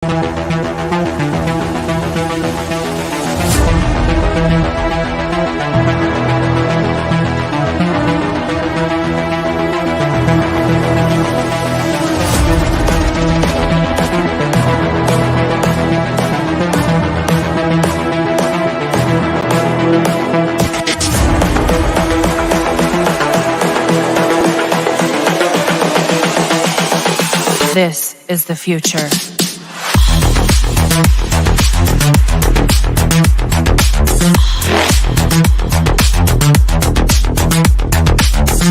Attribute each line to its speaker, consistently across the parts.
Speaker 1: This is the future.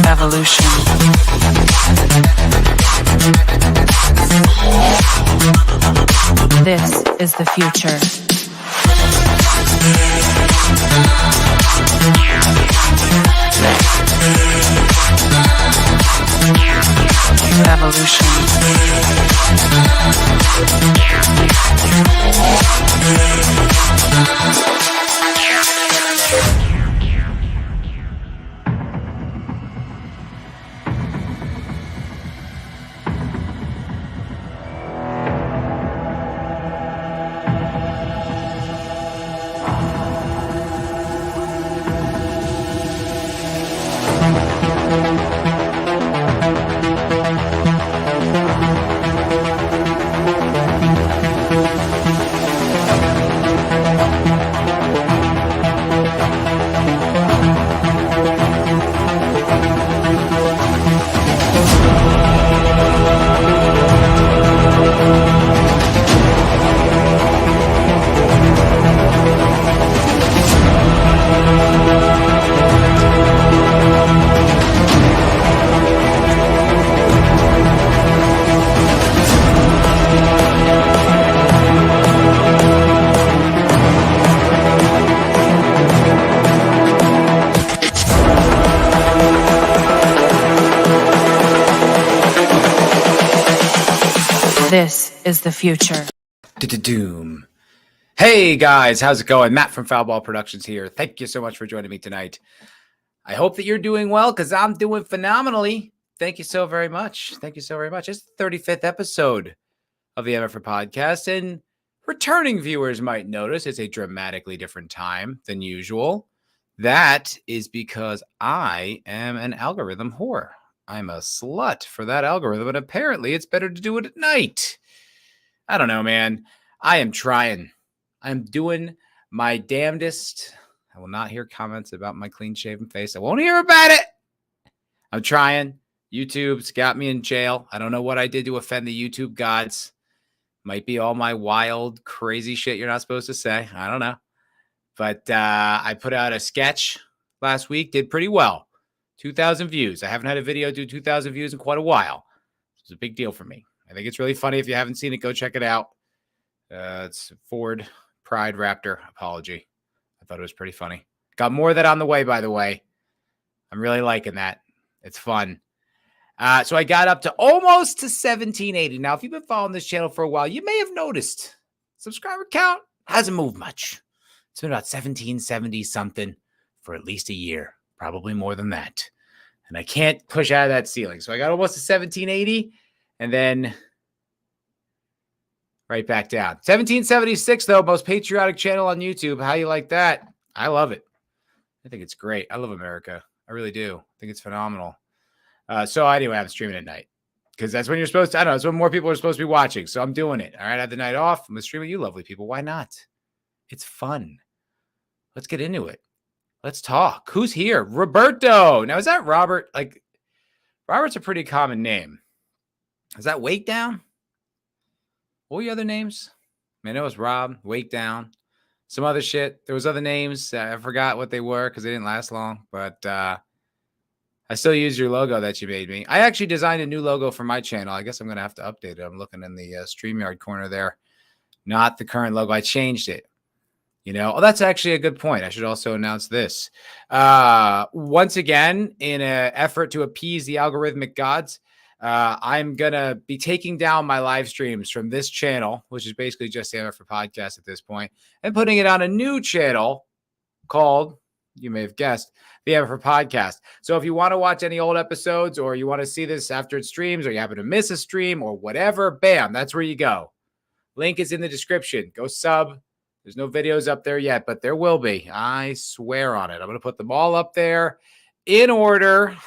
Speaker 1: Evolution. This is the future. Evolution. This is the future.
Speaker 2: Doom. Hey guys, how's it going? Matt from Foulball Productions here. Thank you so much for joining me tonight. I hope that you're doing well because I'm doing phenomenally. Thank you so very much. Thank you so very much. It's the 35th episode of the MFer Podcast, and returning viewers might notice it's a dramatically different time than usual. That is because I am an algorithm whore. I'm a slut for that algorithm, and apparently it's better to do it at night. I don't know, man. I am trying. I'm doing my damnedest. I will not hear comments about my clean-shaven face. I won't hear about it. I'm trying. YouTube's got me in jail. I don't know what I did to offend the YouTube gods. Might be all my wild, crazy shit you're not supposed to say. I don't know. But I put out a sketch last week. Did pretty well. 2,000 views. I haven't had a video do 2,000 views in quite a while. It's a big deal for me. I think it's really funny. If you haven't seen it, go check it out. It's Ford Pride Raptor apology. I thought it was pretty funny. Got more of that on the way, by the way. I'm really liking that. It's fun. So I got up to almost to 1780. Now, if you've been following this channel for a while, you may have noticed subscriber count hasn't moved much. It's been about 1770 something for at least a year. Probably more than that. And I can't push out of that ceiling. So I got almost to 1780 and then right back down. 1776, though, most patriotic channel on YouTube. How you like that? I love it. I think it's great. I love America. I really do. I think it's phenomenal. So anyway, I'm streaming at night because that's when you're supposed to, I don't know, it's when more people are supposed to be watching. So I'm doing it. All right. I have the night off. I'm going to stream with you lovely people. Why not? It's fun. Let's get into it. Let's talk. Who's here? Roberto. Now, is that Robert? Like, Robert's a pretty common name. Is that Wake Down? What were your other names? I know it was Rob, Wake Down, some other shit. There was other names. I forgot what they were because they didn't last long. But I still use your logo that you made me. I actually designed a new logo for my channel. I guess I'm going to have to update it. I'm looking in the StreamYard corner there. Not the current logo. I changed it. You know, oh, that's actually a good point. I should also announce this. Once again, in an effort to appease the algorithmic gods, I'm going to be taking down my live streams from this channel, which is basically just the MFer Podcast at this point, and putting it on a new channel called, you may have guessed, the MFer Podcast. So if you want to watch any old episodes or you want to see this after it streams or you happen to miss a stream or whatever, bam, that's where you go. Link is in the description. Go sub. There's no videos up there yet, but there will be. I swear on it. I'm going to put them all up there in order.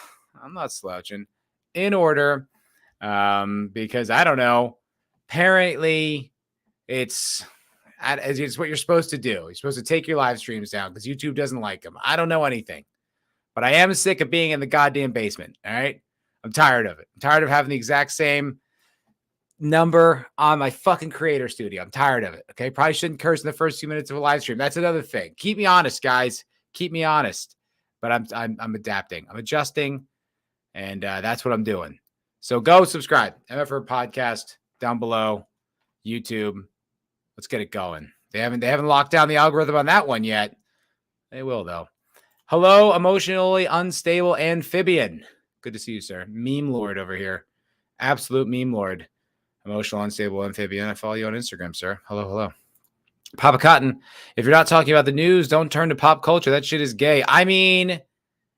Speaker 2: I'm not slouching. In order. Because I don't know. Apparently, it's what you're supposed to do. You're supposed to take your live streams down because YouTube doesn't like them. I don't know anything. But I am sick of being in the goddamn basement. All right. I'm tired of it. I'm tired of having the exact same number on my fucking creator studio. I'm tired of it. Okay. Probably shouldn't curse in the first few minutes of a live stream. That's another thing. Keep me honest, guys. Keep me honest. But I'm adapting. I'm adjusting. And that's what I'm doing. So go subscribe. MFer Podcast down below. YouTube. Let's get it going. They haven't locked down the algorithm on that one yet. They will, though. Hello, emotionally unstable amphibian. Good to see you, sir. Meme Lord over here. Absolute meme lord. Emotional unstable amphibian. I follow you on Instagram, sir. Hello. Papa Cotton. If you're not talking about the news, don't turn to pop culture. That shit is gay. I mean,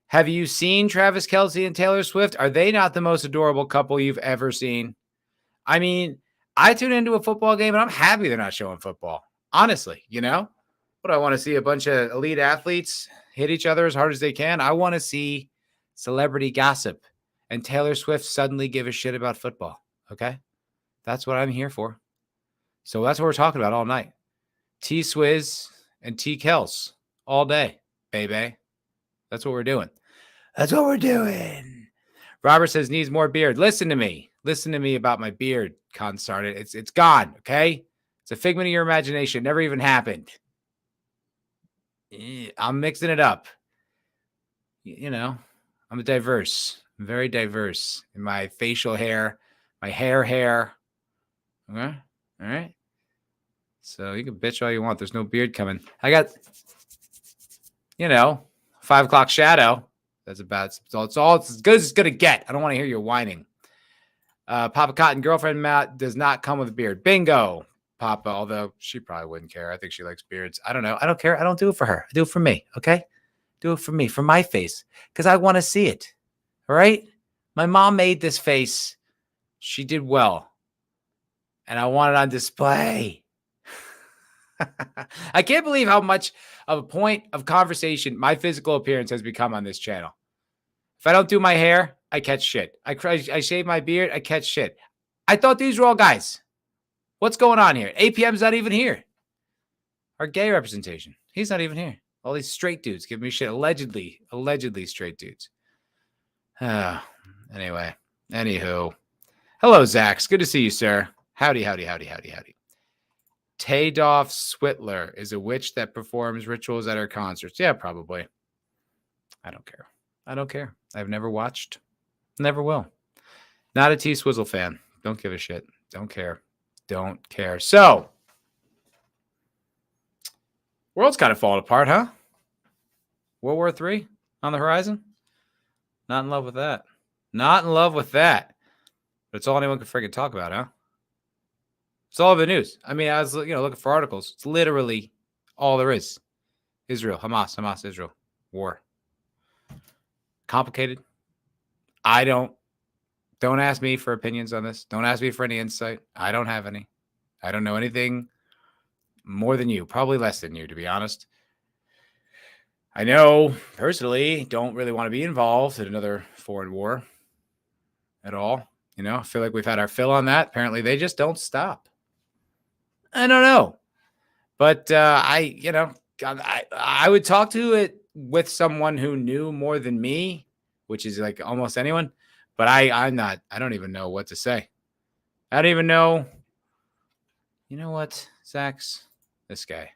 Speaker 2: have you seen Travis Kelce and Taylor Swift? Are they not the most adorable couple you've ever seen? I mean, I tune into a football game and I'm happy they're not showing football. Honestly, you know? But I want to see a bunch of elite athletes hit each other as hard as they can. I want to see celebrity gossip and Taylor Swift suddenly give a shit about football. Okay? That's what I'm here for. So that's what we're talking about all night. T-Swizz and T-Kels all day, baby. That's what we're doing. That's what we're doing. Robert says needs more beard. Listen to me. Listen to me about my beard, consarn it. It's gone, okay? It's a figment of your imagination. Never even happened. I'm mixing it up. You know, I'm diverse. I'm very diverse in my facial hair, my hair. Okay? All right? So you can bitch all you want. There's no beard coming. I got, 5 o'clock shadow. That's about it's all it's as good as it's going to get. I don't want to hear you whining. Papa Cotton, girlfriend Matt does not come with a beard. Bingo, Papa, although she probably wouldn't care. I think she likes beards. I don't know. I don't care. I don't do it for her. I do it for me, okay? Do it for me, for my face, because I want to see it, all right? My mom made this face. She did well, and I want it on display. I can't believe how much of a point of conversation my physical appearance has become on this channel. If I don't do my hair, I catch shit. I shave my beard, I catch shit. I thought these were all guys. What's going on here? APM's not even here. Our gay representation. He's not even here. All these straight dudes give me shit. Allegedly straight dudes. Anyway. Anywho. Hello, Zax. Good to see you, sir. Howdy. Tadoff Switler is a witch that performs rituals at her concerts. Yeah, probably. I don't care. I've never watched. Never will. Not a T-Swizzle fan. Don't give a shit. Don't care. So, world's kind of falling apart, huh? World War III on the horizon? Not in love with that. But it's all anyone can freaking talk about, huh? It's all of the news. I mean, I was looking for articles. It's literally all there is. Israel, Hamas, Israel. War. Complicated. Don't ask me for opinions on this. Don't ask me for any insight. I don't have any. I don't know anything more than you. Probably less than you, to be honest. I know, personally, don't really want to be involved in another foreign war at all. I feel like we've had our fill on that. Apparently, they just don't stop. I don't know. But I would talk to it with someone who knew more than me, which is like almost anyone. But I don't even know what to say. I don't even know. You know what, Zax? This guy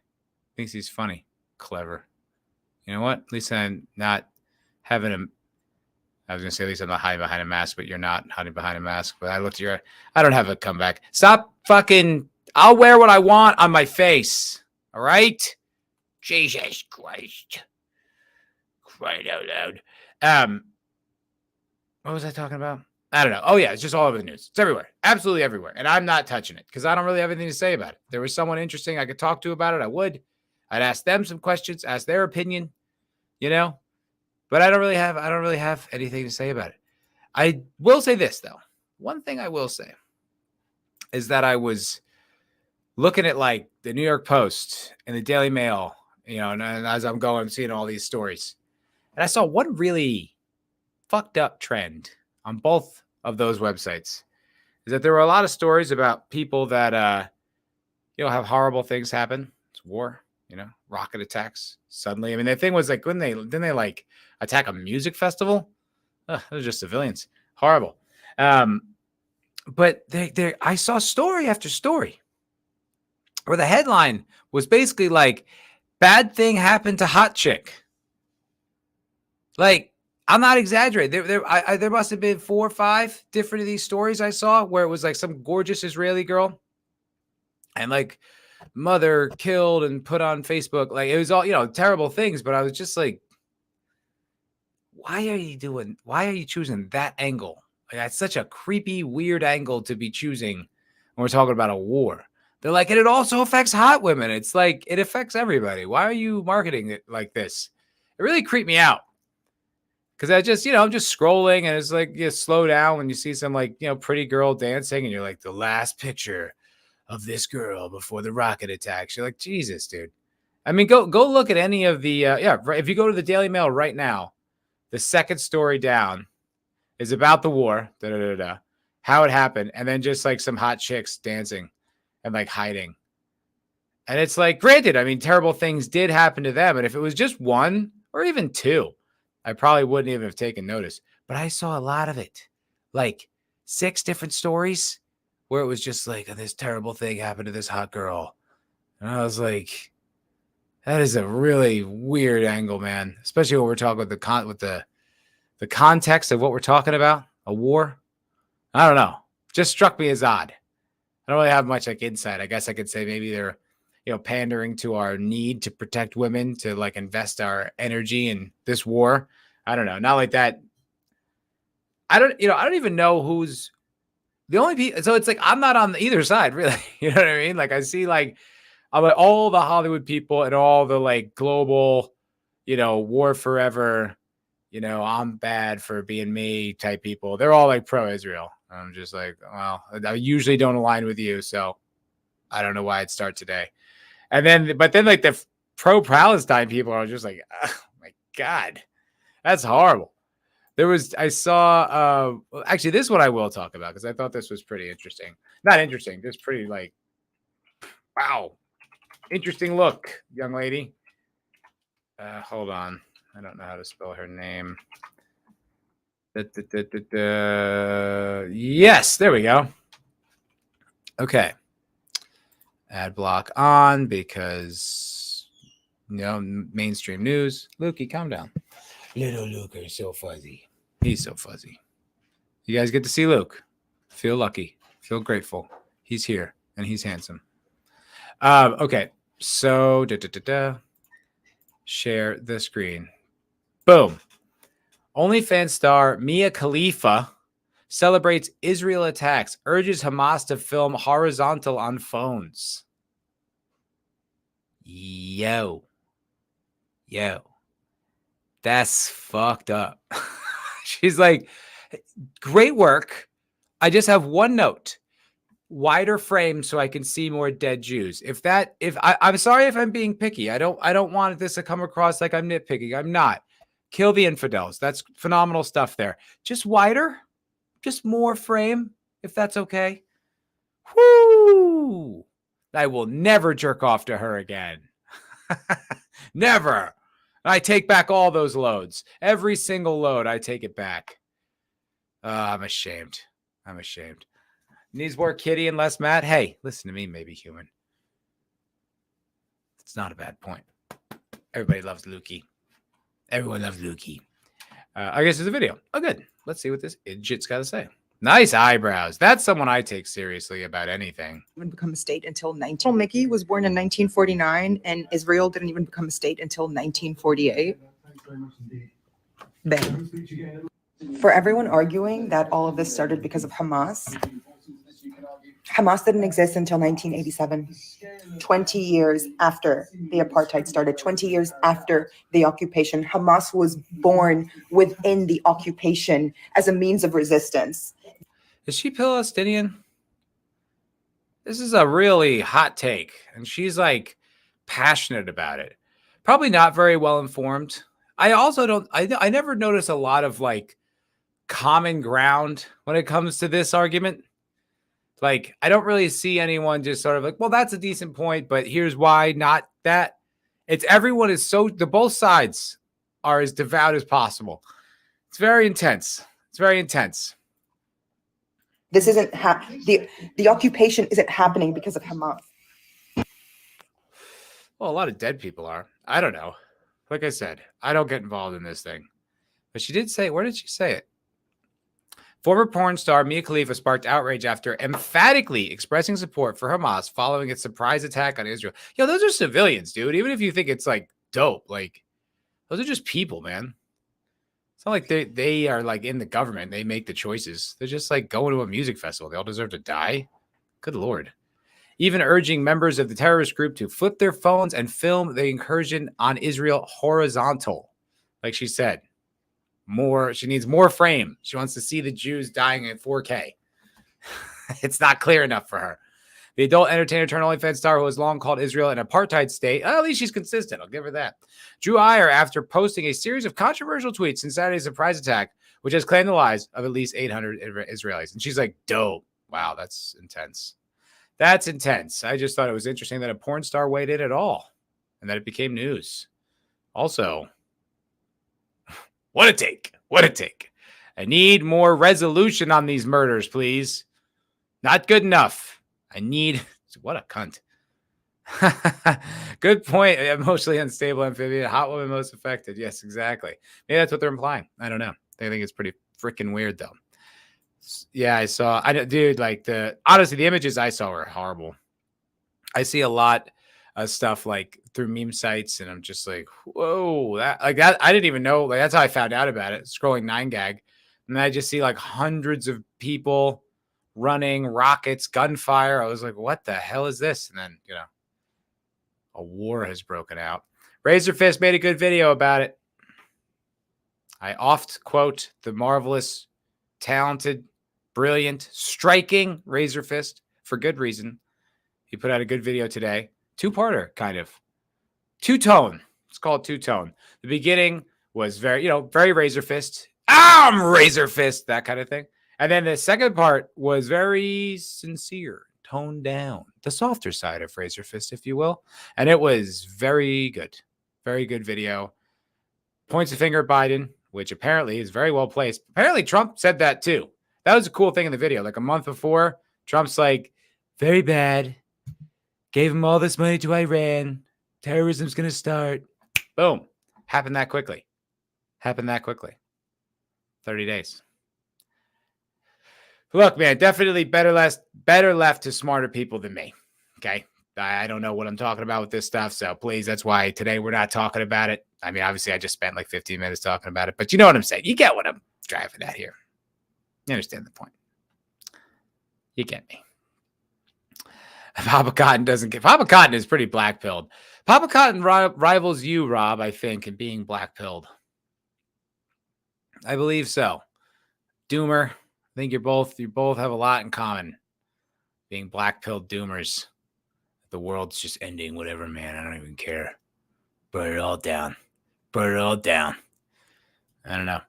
Speaker 2: thinks he's funny, clever. You know what? At least I'm not having him. I was going to say, at least I'm not hiding behind a mask, but you're not hiding behind a mask. But I looked at I don't have a comeback. Stop fucking. I'll wear what I want on my face. All right? Jesus Christ. Crying out loud. What was I talking about? I don't know. Oh, yeah. It's just all over the news. It's everywhere. Absolutely everywhere. And I'm not touching it because I don't really have anything to say about it. If there was someone interesting I could talk to about it, I would. I'd ask them some questions, ask their opinion, But I don't really have anything to say about it. I will say this, though. One thing I will say is that I was looking at like the New York Post and the Daily Mail, and as I'm going, seeing all these stories. And I saw one really fucked up trend on both of those websites is that there were a lot of stories about people that, have horrible things happen. It's war, rocket attacks suddenly. I mean, the thing was like, didn't they like attack a music festival? Ugh, those are just civilians. Horrible. But I saw story after story where the headline was basically like, bad thing happened to hot chick. Like, I'm not exaggerating. There must have been 4 or 5 different of these stories I saw where it was like some gorgeous Israeli girl and like mother killed and put on Facebook. Like, it was all, terrible things. But I was just like, why are you choosing that angle? Like, that's such a creepy, weird angle to be choosing when we're talking about a war. They're like, and it also affects hot women. It's like, it affects everybody. Why are you marketing it like this? It really creeped me out. Because I just, I'm just scrolling and it's like, you slow down when you see some like, pretty girl dancing and you're like, the last picture of this girl before the rocket attacks. You're like, Jesus, dude. I mean, go look at any of the, if you go to the Daily Mail right now, the second story down is about the war, how it happened, and then just like some hot chicks dancing and like hiding. And it's like, granted, I mean, terrible things did happen to them. And if it was just 1 or even 2, I probably wouldn't even have taken notice. But I saw a lot of it, like 6 different stories where it was just like, oh, this terrible thing happened to this hot girl. And I was like, that is a really weird angle, man. Especially when we're talking with the context of what we're talking about, a war. I don't know. Just struck me as odd. I don't really have much like insight. I guess I could say maybe they're, pandering to our need to protect women, to like invest our energy in this war. I don't know. Not like that. I don't even know who's the only people. So it's like, I'm not on either side, really. You know what I mean? Like, I see like, I'm like all the Hollywood people and all the like global, war forever, I'm bad for being me type people. They're all like pro-Israel. I'm just like, well, I usually don't align with you. So I don't know why I'd start today. But then like the pro-Palestine people are just like, oh my God, that's horrible. I saw, actually this one I will talk about because I thought this was pretty interesting. Not interesting, just pretty like, wow. Interesting look, young lady. Hold on. I don't know how to spell her name. Yes, there we go. Okay. Ad block on because, mainstream news. Lukey, calm down. Little Luke is so fuzzy. He's so fuzzy. You guys get to see Luke. Feel lucky. Feel grateful. He's here and he's handsome. Okay. So, share the screen. Boom. OnlyFans star Mia Khalifa celebrates Israel attacks, urges Hamas to film horizontal on phones. Yo. That's fucked up. She's like, great work. I just have one note. Wider frame so I can see more dead Jews. I'm sorry if I'm being picky. I don't want this to come across like I'm nitpicking. I'm not. Kill the infidels. That's phenomenal stuff there. Just wider, just more frame, if that's okay. Whoo! I will never jerk off to her again. Never. I take back all those loads. Every single load, I take it back. I'm ashamed. Needs more Kitty and less Matt. Hey, listen to me, maybe human. It's not a bad point. Everybody loves Lukey. Everyone loves Lukey. I guess there's a video. Oh, good. Let's see what this idjit's got to say. Nice eyebrows. That's someone I take seriously about anything.
Speaker 3: Didn't become a state until Mickey was born in 1949, and Israel didn't even become a state until 1948. Bang. For everyone arguing that all of this started because of Hamas, Hamas didn't exist until 1987, 20 years after the apartheid started, 20 years after the occupation. Hamas was born within the occupation as a means of resistance.
Speaker 2: Is she Palestinian? This is a really hot take, and she's like passionate about it. Probably not very well informed. I also don't. I never notice a lot of like common ground when it comes to this argument. Like, I don't really see anyone just sort of like, well, that's a decent point, but here's why not that. It's everyone is so, the both sides are as devout as possible. It's very intense. It's very intense.
Speaker 3: This isn't the occupation isn't happening because of Hamas.
Speaker 2: Well, a lot of dead people are. I don't know. Like I said, I don't get involved in this thing. But she did say, where did she say it? Former porn star Mia Khalifa sparked outrage after emphatically expressing support for Hamas following its surprise attack on Israel. Yo, those are civilians, dude. Even if you think it's like dope, like those are just people, man. It's not like they are like in the government. They make the choices. They're just like going to a music festival. They all deserve to die. Good Lord. Even urging members of the terrorist group to flip their phones and film the incursion on Israel horizontal. Like she said. She needs more frame. She wants to see the Jews dying in 4K. It's not clear enough for her. The adult entertainer turned OnlyFans star who has long called Israel an apartheid state. At least she's consistent. I'll give her that. Drew ire after posting a series of controversial tweets in Saturday's surprise attack, which has claimed the lives of at least 800 Israelis. And she's like, dope. Wow, that's intense. That's intense. I just thought it was interesting that a porn star weighed in at all and that it became news. Also, what a take. What a take. I need more resolution on these murders, please. Not good enough. I need... What a cunt. Good point. Emotionally unstable amphibian. Hot woman most affected. Yes, exactly. Maybe that's what they're implying. I don't know. They think it's pretty freaking weird, though. Yeah, dude, like honestly, the images I saw were horrible. I see a lot of stuff like through meme sites, and I'm just like, whoa, that I didn't even know. Like, that's how I found out about it. Scrolling 9gag, and I just see like hundreds of people running, rockets, gunfire. I was like, what the hell is this? And then, a war has broken out. Razor Fist made a good video about it. I oft quote the marvelous, talented, brilliant, striking Razor Fist for good reason. He put out a good video today. Two-parter, kind of. Two-tone. It's called two-tone. The beginning was very, very Razor Fist. I'm Razor Fist, that kind of thing. And then the second part was very sincere, toned down. The softer side of Razor Fist, if you will. And it was very good. Very good video. Points a finger at Biden, which apparently is very well placed. Apparently Trump said that too. That was a cool thing in the video. Like a month before, Trump's like, very bad. Gave him all this money to Iran. Terrorism's going to start. Boom. Happened that quickly. 30 days. Look, man, definitely better left to smarter people than me. Okay. I don't know what I'm talking about with this stuff. So please, that's why today we're not talking about it. I mean, obviously I just spent like 15 minutes talking about it, but you know what I'm saying? You get what I'm driving at here. You understand the point. You get me. Papa Cotton is pretty black-pilled. Papa Cotton rivals you, Rob, I think, in being black-pilled. I believe so. Doomer, I think you both have a lot in common. Being black-pilled doomers. The world's just ending, whatever, man. I don't even care. Burn it all down. I don't know.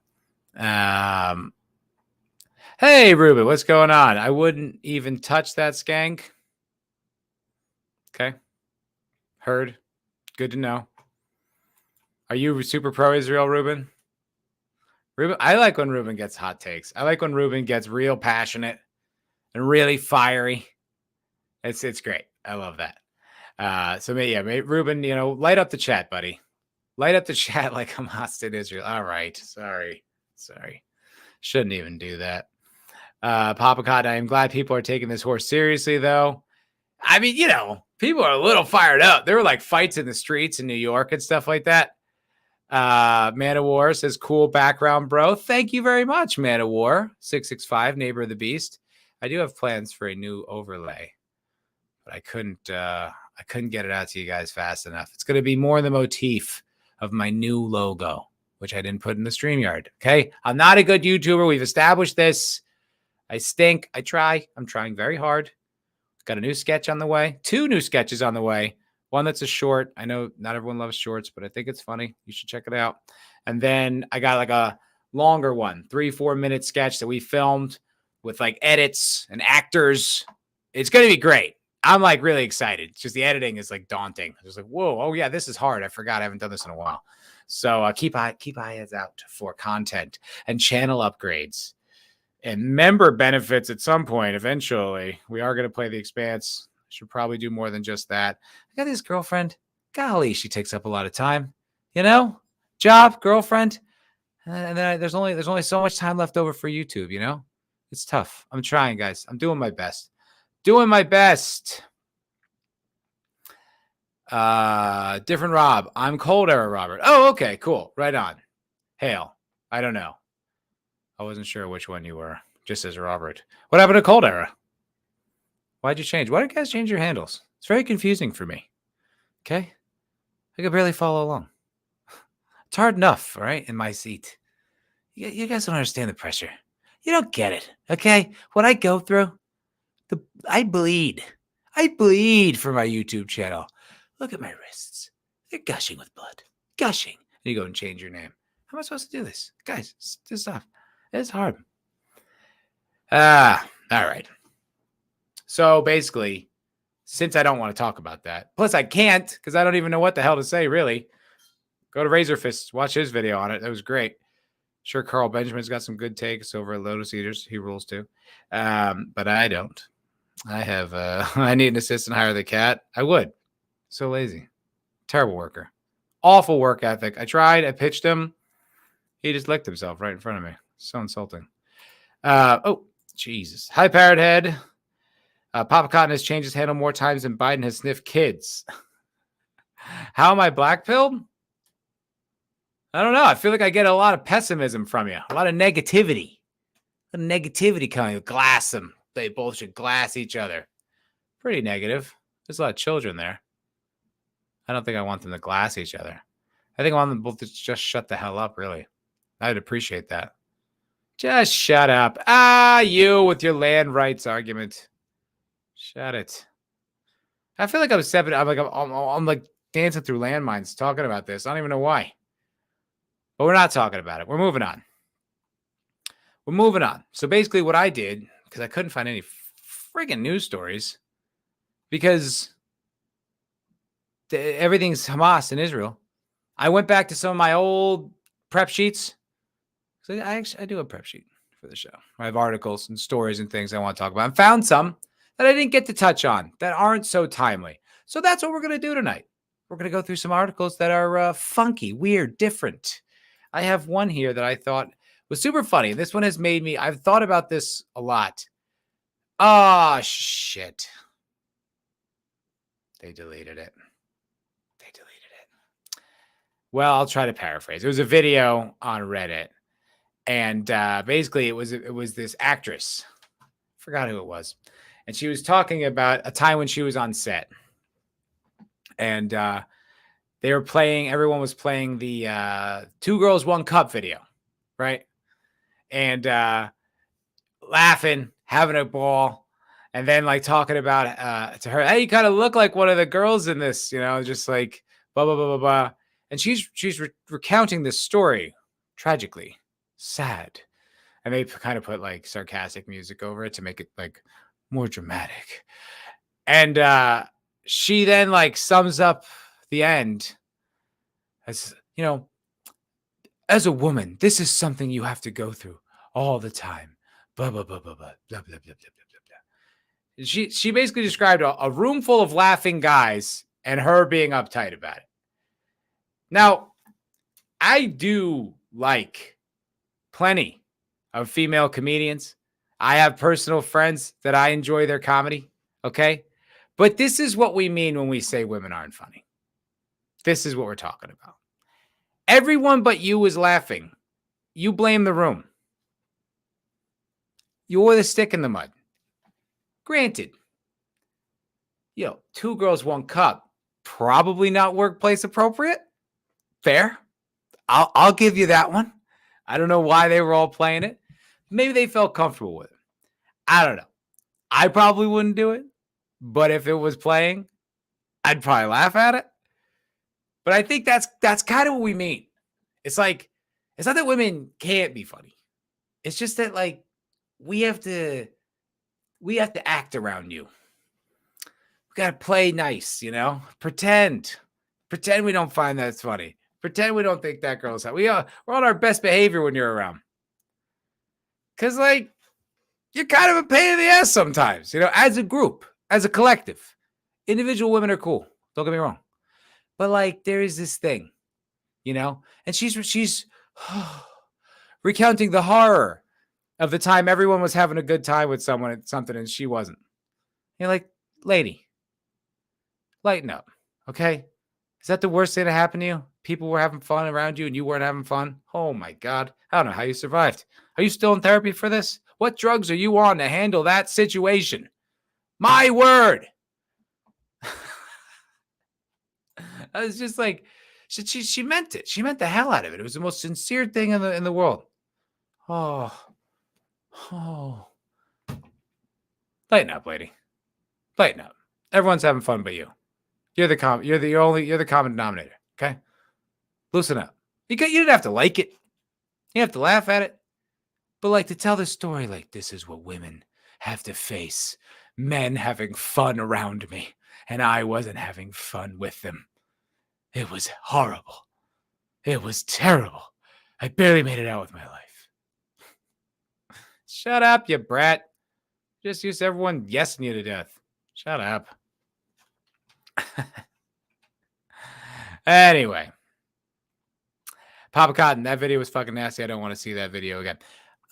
Speaker 2: Hey, Ruben, what's going on? I wouldn't even touch that skank. Okay. Heard. Good to know. Are you super pro-Israel, Ruben? I like when Ruben gets hot takes. I like when Ruben gets real passionate and really fiery. It's great. I love that. Ruben, light up the chat, buddy. Light up the chat like Hamas did Israel. All right. Sorry. Shouldn't even do that. Papa Cotton, I am glad people are taking this horse seriously, though. I mean, people are a little fired up. There were like fights in the streets in New York and stuff like that. Man of War says, cool background, bro. Thank you very much, Man of War. 665, neighbor of the beast. I do have plans for a new overlay, but I couldn't get it out to you guys fast enough. It's going to be more the motif of my new logo, which I didn't put in the StreamYard. Okay. I'm not a good YouTuber. We've established this. I stink. I try. I'm trying very hard. Got a new sketch on the way. 2 new sketches on the way. One that's a short. I know not everyone loves shorts, but I think it's funny. You should check it out. And then I got like a longer one, 3-4 minute sketch that we filmed with like edits and actors. It's going to be great. I'm like really excited. It's just the editing is like daunting. Just like, whoa, oh yeah, this is hard. I forgot I haven't done this in a while. So keep eyes out for content and channel upgrades and member benefits at some point. Eventually, we are going to play The Expanse. Should probably do more than just that. I got this girlfriend. Golly, she takes up a lot of time. You know, job, girlfriend, and then there's only so much time left over for YouTube. You know, it's tough. I'm trying, guys. I'm doing my best. Doing my best. Different Rob. I'm Cold Era Robert. Oh, okay, cool. Right on. Hail. I don't know. I wasn't sure which one you were. Just as Robert. What happened to Cold Era? Why'd you change? Why did you guys change your handles? It's very confusing for me. Okay? I could barely follow along. It's hard enough, all right, in my seat. You guys don't understand the pressure. You don't get it, okay? What I go through, I bleed. I bleed for my YouTube channel. Look at my wrists. They're gushing with blood. Gushing. And you go and change your name. How am I supposed to do this? Guys, this stuff. It's hard. All right. So basically, since I don't want to talk about that, plus I can't because I don't even know what the hell to say, really. Go to Razor Fist, watch his video on it. That was great. Sure, Carl Benjamin's got some good takes over at Lotus Eaters. He rules too. But I don't. I have, I need an assistant, hire the cat. I would. So lazy. Terrible worker. Awful work ethic. I tried. I pitched him. He just licked himself right in front of me. So insulting. Oh, Jesus. Hi, Parrot Head. Papa Cotton has changed his handle more times than Biden has sniffed kids. How am I black-pilled? I don't know. I feel like I get a lot of pessimism from you. A lot of negativity. Coming. Glass them. They both should glass each other. Pretty negative. There's a lot of children there. I don't think I want them to glass each other. I think I want them both to just shut the hell up, really. I'd appreciate that. Just shut up. You with your land rights argument. Shut it. I feel like I'm like dancing through landmines talking about this. I don't even know why. But we're not talking about it. We're moving on. So basically what I did, because I couldn't find any friggin' news stories, because everything's Hamas in Israel. I went back to some of my old prep sheets. So I do a prep sheet for the show. I have articles and stories and things I want to talk about. I found some that I didn't get to touch on that aren't so timely. So that's what we're going to do tonight. We're going to go through some articles that are funky, weird, different. I have one here that I thought was super funny. This one has made me, I've thought about this a lot. Oh, shit. They deleted it. Well, I'll try to paraphrase. It was a video on Reddit. And basically it was this actress. Forgot who it was. And she was talking about a time when she was on set. And they were playing, everyone was playing the 2 Girls, 1 Cup video, right? And laughing, having a ball, and then like talking about to her, hey, you kind of look like one of the girls in this, you know, just like blah, blah, blah, blah, blah. And she's recounting this story, tragically, sad. And they kind of put like sarcastic music over it to make it like more dramatic. And she then like sums up the end as, you know, as a woman, this is something you have to go through all the time. Blah, blah, blah, blah, blah, blah, blah, blah, blah, blah, blah. She basically described a room full of laughing guys and her being uptight about it. Now, I do like plenty of female comedians. I have personal friends that I enjoy their comedy, okay? But this is what we mean when we say women aren't funny. This is what we're talking about. Everyone but you is laughing. You blame the room. You're the stick in the mud. Granted, 2 Girls, 1 Cup, probably not workplace appropriate. Fair. I'll give you that one. I don't know why they were all playing it. Maybe they felt comfortable with it. I don't know. I probably wouldn't do it. But if it was playing, I'd probably laugh at it. But I think that's kind of what we mean. It's like, it's not that women can't be funny. It's just that, like, we have to act around you. We got to play nice, pretend we don't find that it's funny. Pretend we don't think that girl's hot. We're on our best behavior when you're around. Because, like, you're kind of a pain in the ass sometimes, as a group, as a collective. Individual women are cool. Don't get me wrong. But, like, there is this thing, and she's recounting the horror of the time everyone was having a good time with someone at something and she wasn't. You're like, lady, lighten up, okay? Is that the worst thing that happened to you? People were having fun around you and you weren't having fun? Oh, my God. I don't know how you survived. Are you still in therapy for this? What drugs are you on to handle that situation? My word. I was just like, she meant it. She meant the hell out of it. It was the most sincere thing in the world. Oh. Lighten up, lady. Lighten up. Everyone's having fun but you. You're the common denominator, okay? Loosen up. You didn't have to like it. You have to laugh at it. But, like, to tell the story, like, this is what women have to face. Men having fun around me, and I wasn't having fun with them. It was horrible. It was terrible. I barely made it out with my life. Shut up, you brat. Just used to everyone yesing you to death. Shut up. Anyway. Papa Cotton, that video was fucking nasty. I don't want to see that video again.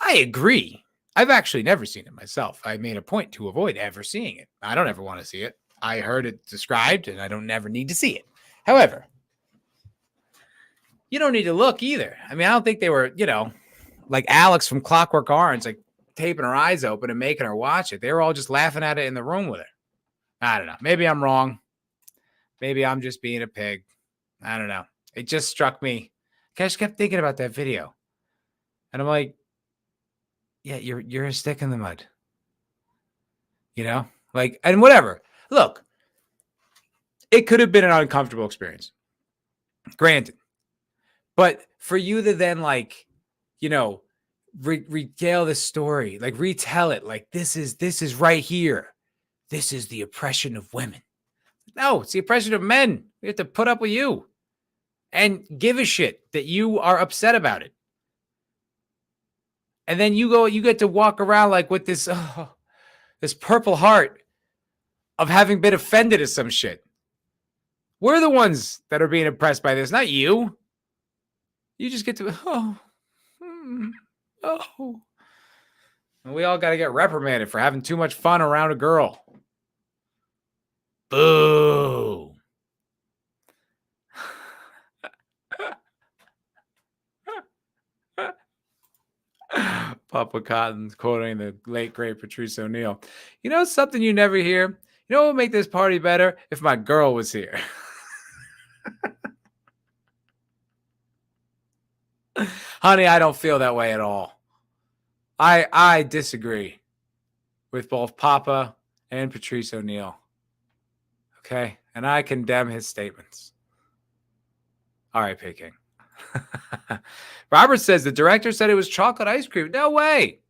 Speaker 2: I agree. I've actually never seen it myself. I made a point to avoid ever seeing it. I don't ever want to see it. I heard it described, and I don't never need to see it. However, you don't need to look either. I mean, I don't think they were, like Alex from Clockwork Orange, like taping her eyes open and making her watch it. They were all just laughing at it in the room with her. I don't know. Maybe I'm wrong. Maybe I'm just being a pig. I don't know. It just struck me. I just kept thinking about that video. And I'm like, yeah, you're a stick in the mud. Like, and whatever. Look, it could have been an uncomfortable experience. Granted. But for you to then, like, regale the story, like retell it, like this is right here. This is the oppression of women. No, it's the oppression of men. We have to put up with you and give a shit that you are upset about it. And then you get to walk around like with this purple heart of having been offended at some shit. We're the ones that are being oppressed by this, not you. You just get to, And we all got to get reprimanded for having too much fun around a girl. Boo. Papa Cotton's quoting the late, great Patrice O'Neill. You know something you never hear? You know what would make this party better? If my girl was here. Honey, I don't feel that way at all. I disagree with both Papa and Patrice O'Neill. Okay? And I condemn his statements. R.I.P. King. Robert says the director said it was chocolate ice cream. No way.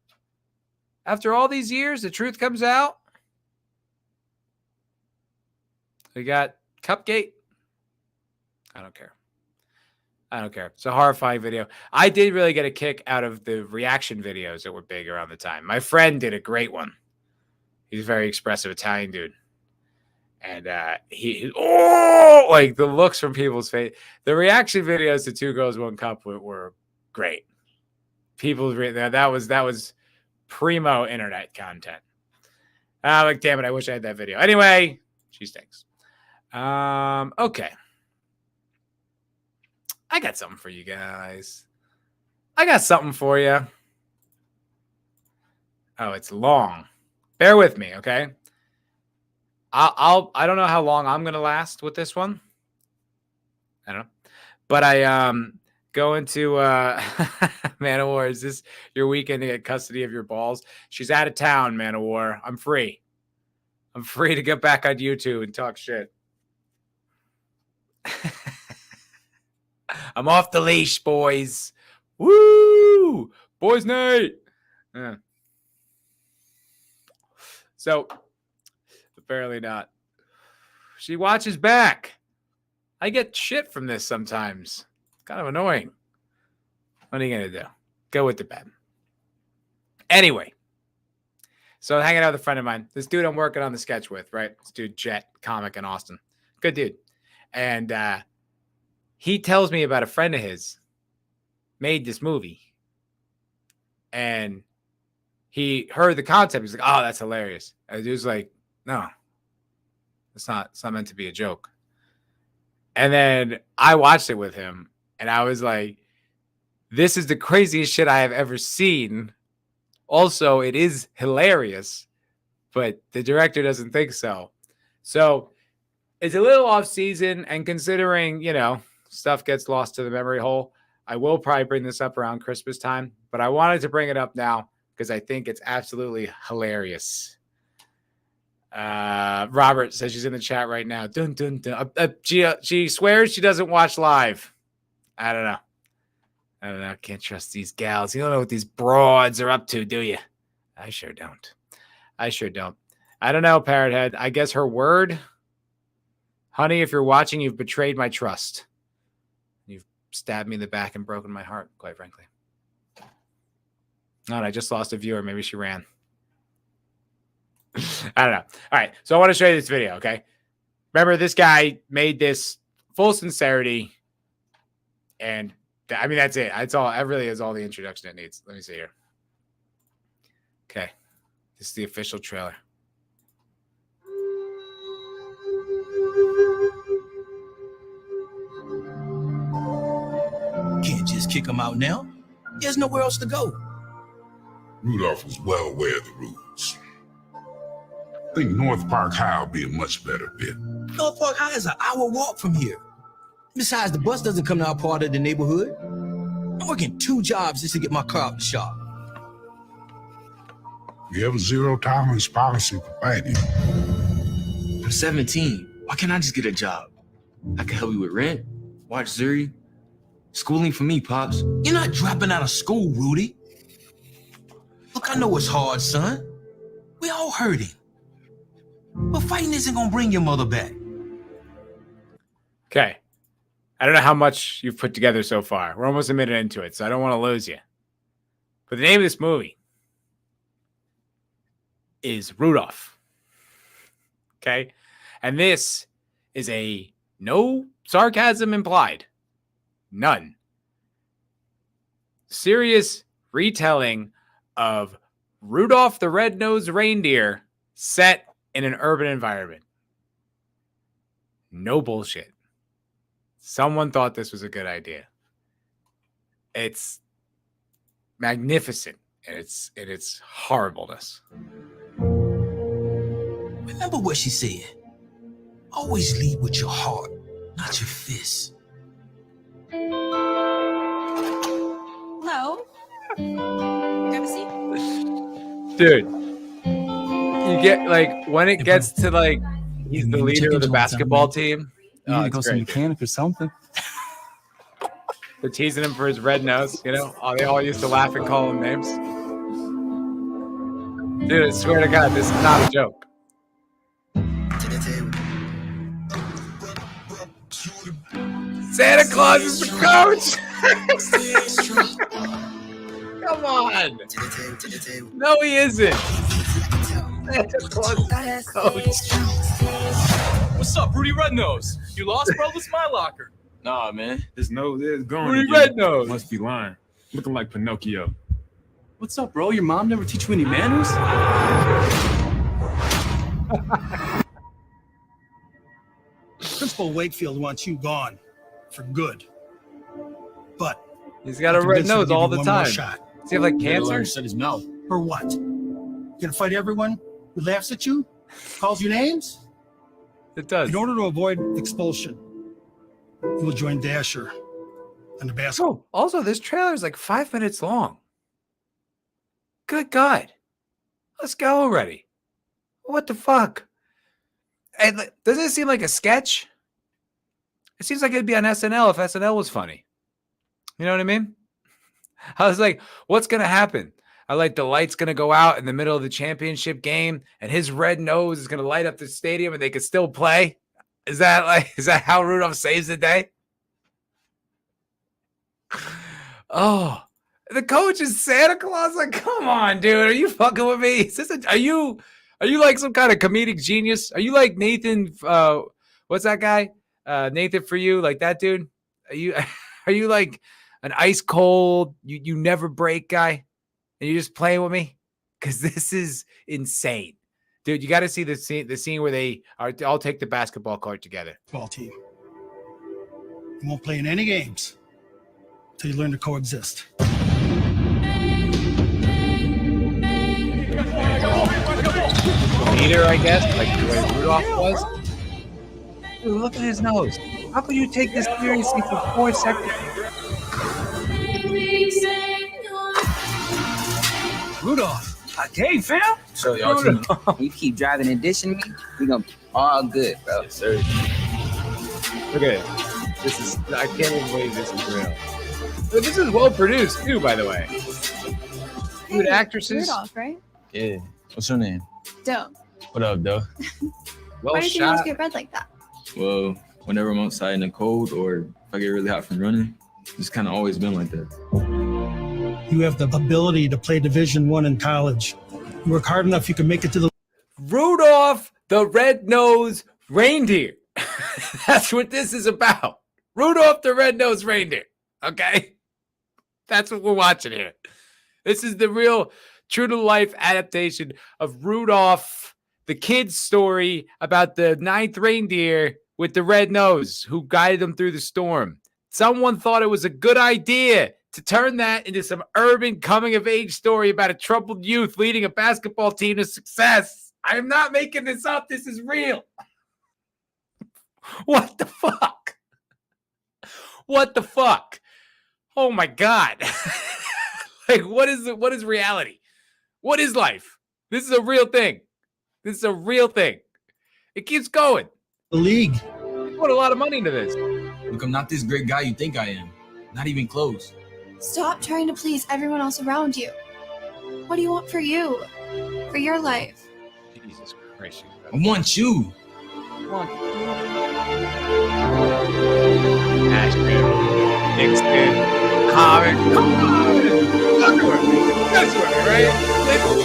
Speaker 2: After all these years, the truth comes out. We got Cupgate. I don't care. It's a horrifying video. I did really get a kick out of the reaction videos that were big around the time. My friend did a great one. He's a very expressive Italian dude. And like the looks from people's face. The reaction videos to Two Girls, One Cup were great. That was primo internet content. Like, damn it, I wish I had that video. Anyway, she stinks. Okay. I got something for you guys. I got something for you. Oh, it's long. Bear with me, okay? I don't know how long I'm gonna last with this one. I don't know. But I go into Man of War. Is this your weekend to get custody of your balls? She's out of town, Man of War. I'm free. I'm free to get back on YouTube and talk shit. I'm off the leash, boys. Woo! Boys night. Yeah. So, apparently not. She watches back. I get shit from this sometimes. It's kind of annoying. What are you going to do? Go with the bed. Anyway. So, hanging out with a friend of mine. This dude I'm working on the sketch with, right? This dude, Jet, comic in Austin. Good dude. And he tells me about a friend of his made this movie. And he heard the concept. He's like, oh, that's hilarious. And the dude's like, no, it's not meant to be a joke. And then I watched it with him. And I was like, this is the craziest shit I have ever seen. Also, it is hilarious. But the director doesn't think so. So it's a little off season. And considering, stuff gets lost to the memory hole, I will probably bring this up around Christmas time, but I wanted to bring it up now because I think it's absolutely hilarious. Robert says she's in the chat right now. Dun, dun, dun. She swears she doesn't watch live. I don't know. Can't trust these gals. You don't know what these broads are up to, do you? I sure don't. I don't know, Parrothead. I guess her word. Honey, if you're watching, you've betrayed my trust. Stabbed me in the back and broken my heart, quite frankly. Oh, and I just lost a viewer. Maybe she ran. I don't know. All right. So I want to show you this video, okay? Remember, this guy made this full sincerity. And that's it. That's all. That really is all the introduction it needs. Let me see here. Okay. This is the official trailer.
Speaker 4: Can't just kick him out now. There's nowhere else to go.
Speaker 5: Rudolph was well aware of the rules. I think North Park High will be a much better fit.
Speaker 4: North Park High is an hour walk from here. Besides, the bus doesn't come to our part of the neighborhood. I'm working 2 jobs just to get my car out the shop.
Speaker 5: We have a zero-tolerance policy for fighting.
Speaker 6: I'm 17. Why can't I just get a job? I can help you with rent, watch Zuri. Schooling for me, Pops.
Speaker 4: You're not dropping out of school, Rudy. Look, I know it's hard, son. We all hurting. But fighting isn't gonna bring your mother back.
Speaker 2: Okay. I don't know how much you've put together so far. We're almost a minute into it, so I don't want to lose you. But the name of this movie is Rudolph. Okay? And this is a no sarcasm implied. None. Serious retelling of Rudolph the Red-Nosed Reindeer set in an urban environment. No bullshit. Someone thought this was a good idea. It's magnificent in its horribleness.
Speaker 4: Remember what she said. Always lead with your heart, not your fists.
Speaker 7: Hello. Grab a seat.
Speaker 2: Dude, you get when it gets to he's the leader of the basketball team.
Speaker 8: You need to go some mechanic or something.
Speaker 2: They're teasing him for his red nose, They all used to laugh and call him names. Dude, I swear to God, this is not a joke. Santa Claus is the coach. Come on. No, he isn't. Santa Claus is the coach.
Speaker 8: What's up, Rudy Rednose? You lost, bro? This is my locker.
Speaker 6: Nah, man.
Speaker 9: His nose is gone.
Speaker 2: Rudy
Speaker 9: again.
Speaker 2: Rednose.
Speaker 9: Must be lying. Looking like Pinocchio.
Speaker 8: What's up, bro? Your mom never teach you any manners?
Speaker 10: Principal Wakefield wants you gone for good. But
Speaker 2: He's got a red
Speaker 10: convinced him to
Speaker 2: nose
Speaker 10: give
Speaker 2: all
Speaker 10: you
Speaker 2: the
Speaker 10: one more
Speaker 2: time.
Speaker 10: shot.
Speaker 2: Does he have cancer?
Speaker 8: Shut his mouth.
Speaker 10: For what? You gonna fight everyone who laughs at you, calls you names?
Speaker 2: It does.
Speaker 10: In order to avoid expulsion, you will join Dasher on the basketball.
Speaker 2: Oh, also, this trailer is 5 minutes long. Good God. Let's go already. What the fuck? And doesn't it seem like a sketch? It seems like it'd be on SNL if SNL was funny. You know what I mean? I was like, what's going to happen? I like the light's going to go out in the middle of the championship game and his red nose is going to light up the stadium and they could still play. Is that how Rudolph saves the day? Oh, the coach is Santa Claus. Like, come on, dude. Are you fucking with me? Are you like some kind of comedic genius? Are you like Nathan? What's that guy? Nathan For You, like that dude? Are you like an ice cold, you never break guy? And you're just playing with me? Because this is insane. Dude, you got to see the scene where they all take the basketball court together.
Speaker 10: Ball team. You won't play in any games until you learn to coexist.
Speaker 2: Leader, I guess, like the way Rudolph was. Dude, look at his nose. How could you take this seriously for 4 seconds?
Speaker 11: Rudolph.
Speaker 6: Okay, fam.
Speaker 11: So y'all team, you keep driving and dishing me, we gonna be all good, bro.
Speaker 6: Yes, sir.
Speaker 2: Look at it. I can't even believe this is real. But this is well produced too, by the way. Good actresses.
Speaker 7: Rudolph, right?
Speaker 6: Yeah. What's your name?
Speaker 7: Dope.
Speaker 6: What up, though?
Speaker 2: Well
Speaker 7: Why did you always
Speaker 2: shot.
Speaker 7: get red like that?
Speaker 6: Well, whenever I'm outside in the cold or if I get really hot from running, it's kind of always been like that.
Speaker 10: You have the ability to play Division I in college. You work hard enough, you can make it to the
Speaker 2: Rudolph the Red-Nosed Reindeer. That's what this is about. Rudolph the Red-Nosed Reindeer. Okay? That's what we're watching here. This is the real true-to-life adaptation of Rudolph, the kid's story about the 9th reindeer with the red nose who guided them through the storm. Someone thought it was a good idea to turn that into some urban coming-of-age story about a troubled youth leading a basketball team to success. I am not making this up. This is real. What the fuck? What the fuck? Oh, my God. Like, what is reality? What is life? This is a real thing. This is a real thing. It keeps going.
Speaker 10: The league.
Speaker 2: You put a lot of money into this.
Speaker 6: Look, I'm not this great guy you think I am. Not even close.
Speaker 7: Stop trying to please everyone else around you. What do you want for you? For your life?
Speaker 2: Jesus Christ.
Speaker 6: I want you.
Speaker 2: Ashton, Nixon, Common. Come on. That's right?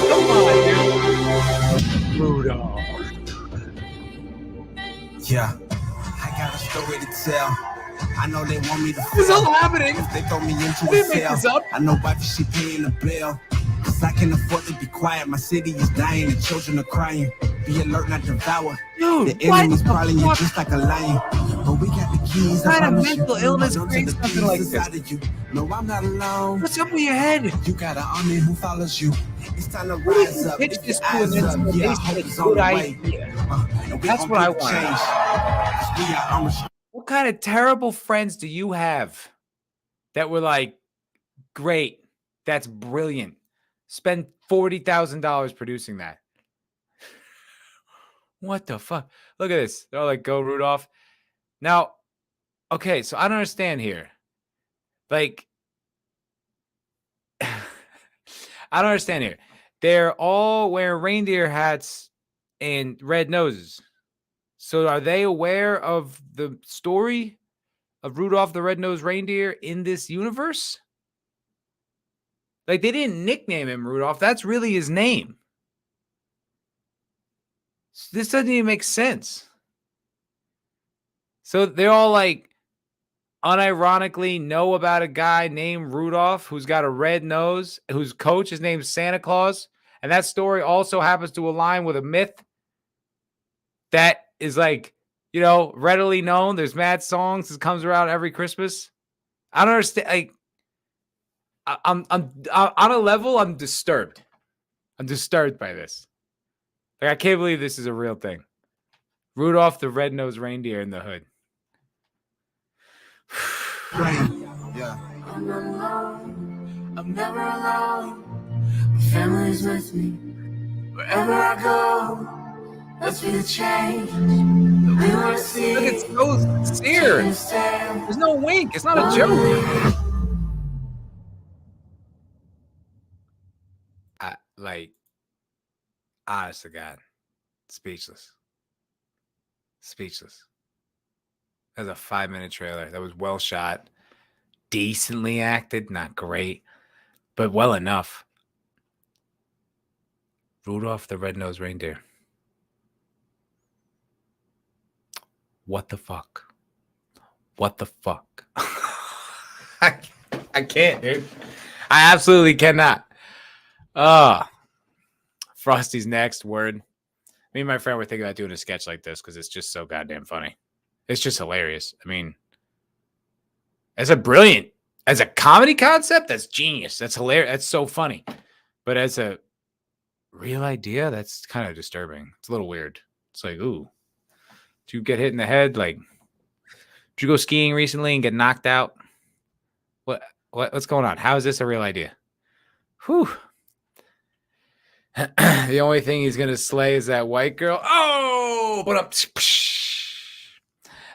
Speaker 2: Come on, dude. Rudolph.
Speaker 12: Yeah, I got a story to tell. I know they want me to
Speaker 2: This is all happening.
Speaker 12: If they throw me into
Speaker 2: I didn't
Speaker 12: a
Speaker 2: make
Speaker 12: cell,
Speaker 2: this up.
Speaker 12: I know wifey, she paying the bill. Cause I can afford to be quiet. My city is dying, the children are crying. Be alert, not devour.
Speaker 2: Dude,
Speaker 12: The enemy's prowling you just like a lion. But we got the keys.
Speaker 2: What kind
Speaker 12: I
Speaker 2: of
Speaker 12: promise you.
Speaker 2: mental illness
Speaker 12: Hold on to
Speaker 2: brings
Speaker 12: the
Speaker 2: something
Speaker 12: peace
Speaker 2: like this?
Speaker 12: inside of you. No, I'm not alone.
Speaker 2: What's up with your head?
Speaker 12: You got an army who follows you. It's time to
Speaker 2: What if
Speaker 12: rise
Speaker 2: you
Speaker 12: up.
Speaker 2: pitch
Speaker 12: Lift
Speaker 2: this
Speaker 12: your
Speaker 2: to an
Speaker 12: eyes up.
Speaker 2: instant?
Speaker 12: Yeah,
Speaker 2: They
Speaker 12: hope
Speaker 2: said,
Speaker 12: is on
Speaker 2: good
Speaker 12: the way.
Speaker 2: idea.
Speaker 12: And we
Speaker 2: That's
Speaker 12: gon'
Speaker 2: what I
Speaker 12: do the
Speaker 2: want.
Speaker 12: change. 'Cause we are unrestricted.
Speaker 2: What kind of terrible friends do you have that were like, great, that's brilliant. Spend $40,000 producing that. What the fuck? Look at this. They're all like, go Rudolph. Now, okay, so I don't understand here. Like, I don't understand here. They're all wearing reindeer hats and red noses. So are they aware of the story of Rudolph the Red-Nosed Reindeer in this universe? Like, they didn't nickname him Rudolph. That's really his name. This doesn't even make sense. So they're all like unironically know about a guy named Rudolph who's got a red nose, whose coach is named Santa Claus. And that story also happens to align with a myth that is like, you know, readily known. There's mad songs that comes around every Christmas. I don't understand. Like, I'm on a level, I'm disturbed. I'm disturbed by this. Like, I can't believe this is a real thing. Rudolph the Red-Nosed Reindeer in the hood.
Speaker 12: Yeah.
Speaker 13: I'm not alone. I'm never alone. My family's with me wherever I go. Let's be the change that we want to see.
Speaker 2: Look, it's so sincere. There's no wink. It's not a joke. Honest to God, speechless. Speechless. That was a 5-minute trailer. That was well shot, decently acted, not great, but well enough. Rudolph the Red-Nosed Reindeer. What the fuck? What the fuck? I can't, dude. I absolutely cannot. Frosty's next word. Me and my friend were thinking about doing a sketch like this because it's just so goddamn funny. It's just hilarious. I mean, as a comedy concept, that's genius. That's hilarious. That's so funny. But as a real idea, that's kind of disturbing. It's a little weird. It's like, ooh, did you get hit in the head? Like, did you go skiing recently and get knocked out? What's going on? How is this a real idea? Whew. The only thing he's gonna slay is that white girl. Oh, but up.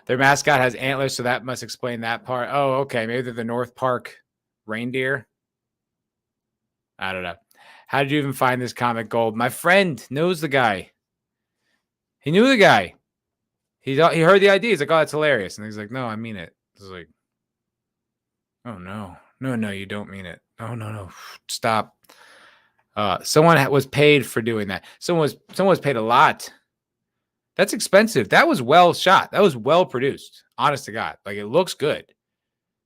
Speaker 2: Their mascot has antlers, so that must explain that part. Oh, okay. Maybe they're the North Park reindeer. I don't know. How did you even find this comic gold? My friend knows the guy. He knew the guy. He heard the idea. He's like, oh, that's hilarious. And he's like, no, I mean it. It's like, oh, no. No, you don't mean it. Oh, no. Stop. Someone was paid for doing that. Someone was paid a lot. That's expensive. That was well shot. That was well produced. Honest to God. Like, it looks good.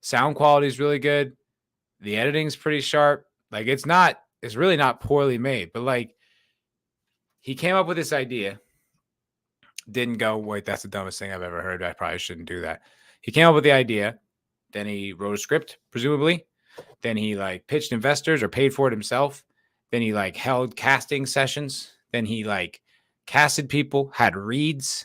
Speaker 2: Sound quality is really good. The editing's pretty sharp. Like, it's really not poorly made. But, like, he came up with this idea. Didn't go, wait, that's the dumbest thing I've ever heard. I probably shouldn't do that. He came up with the idea. Then he wrote a script, presumably. Then he, like, pitched investors or paid for it himself. Then he, like, held casting sessions. Then he, like, casted people, had reads.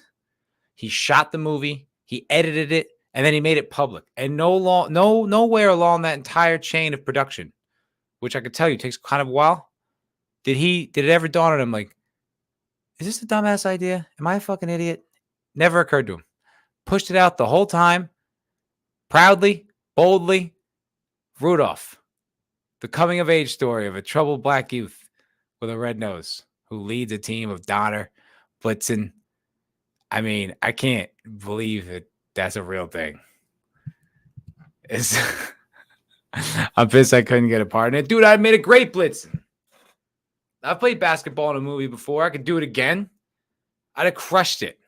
Speaker 2: He shot the movie. He edited it. And then he made it public. And nowhere along that entire chain of production, which I could tell you takes kind of a while, did it ever dawn on him, like, is this a dumbass idea? Am I a fucking idiot? Never occurred to him. Pushed it out the whole time. Proudly, boldly. Rudolph. The coming-of-age story of a troubled black youth with a red nose who leads a team of Donner, Blitzen. I mean, I can't believe that that's a real thing. I'm pissed I couldn't get a part in it. Dude, I made a great Blitzen. I've played basketball in a movie before. I could do it again. I'd have crushed it.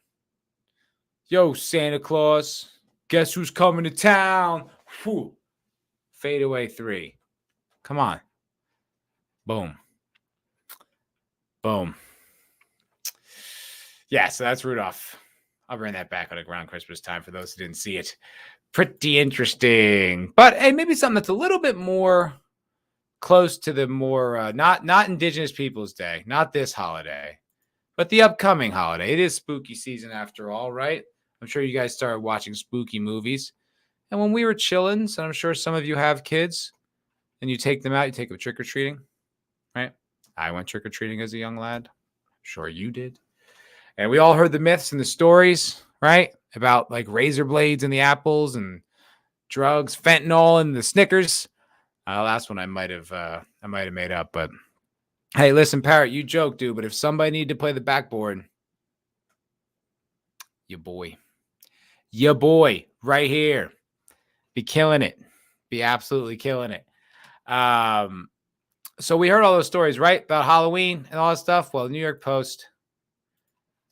Speaker 2: Yo, Santa Claus, guess who's coming to town? Whew. Fadeaway 3. Come on. Boom. Boom. Yeah, so that's Rudolph. I'll bring that back on around Christmas time for those who didn't see it. Pretty interesting. But hey, maybe something that's a little bit more close to the more, not Indigenous Peoples Day, not this holiday, but the upcoming holiday. It is spooky season after all, right? I'm sure you guys started watching spooky movies. And when we were chilling, so I'm sure some of you have kids, and you take them out, you take them trick-or-treating, right? I went trick-or-treating as a young lad. Sure you did. And we all heard the myths and the stories, right? About like razor blades in the apples and drugs, fentanyl and the Snickers. Last one I might have made up. But hey, listen, Parrot, you joke, dude. But if somebody needed to play the backboard, your boy right here, be killing it, be absolutely killing it. So we heard all those stories, right, about Halloween and all that stuff. Well, the New York Post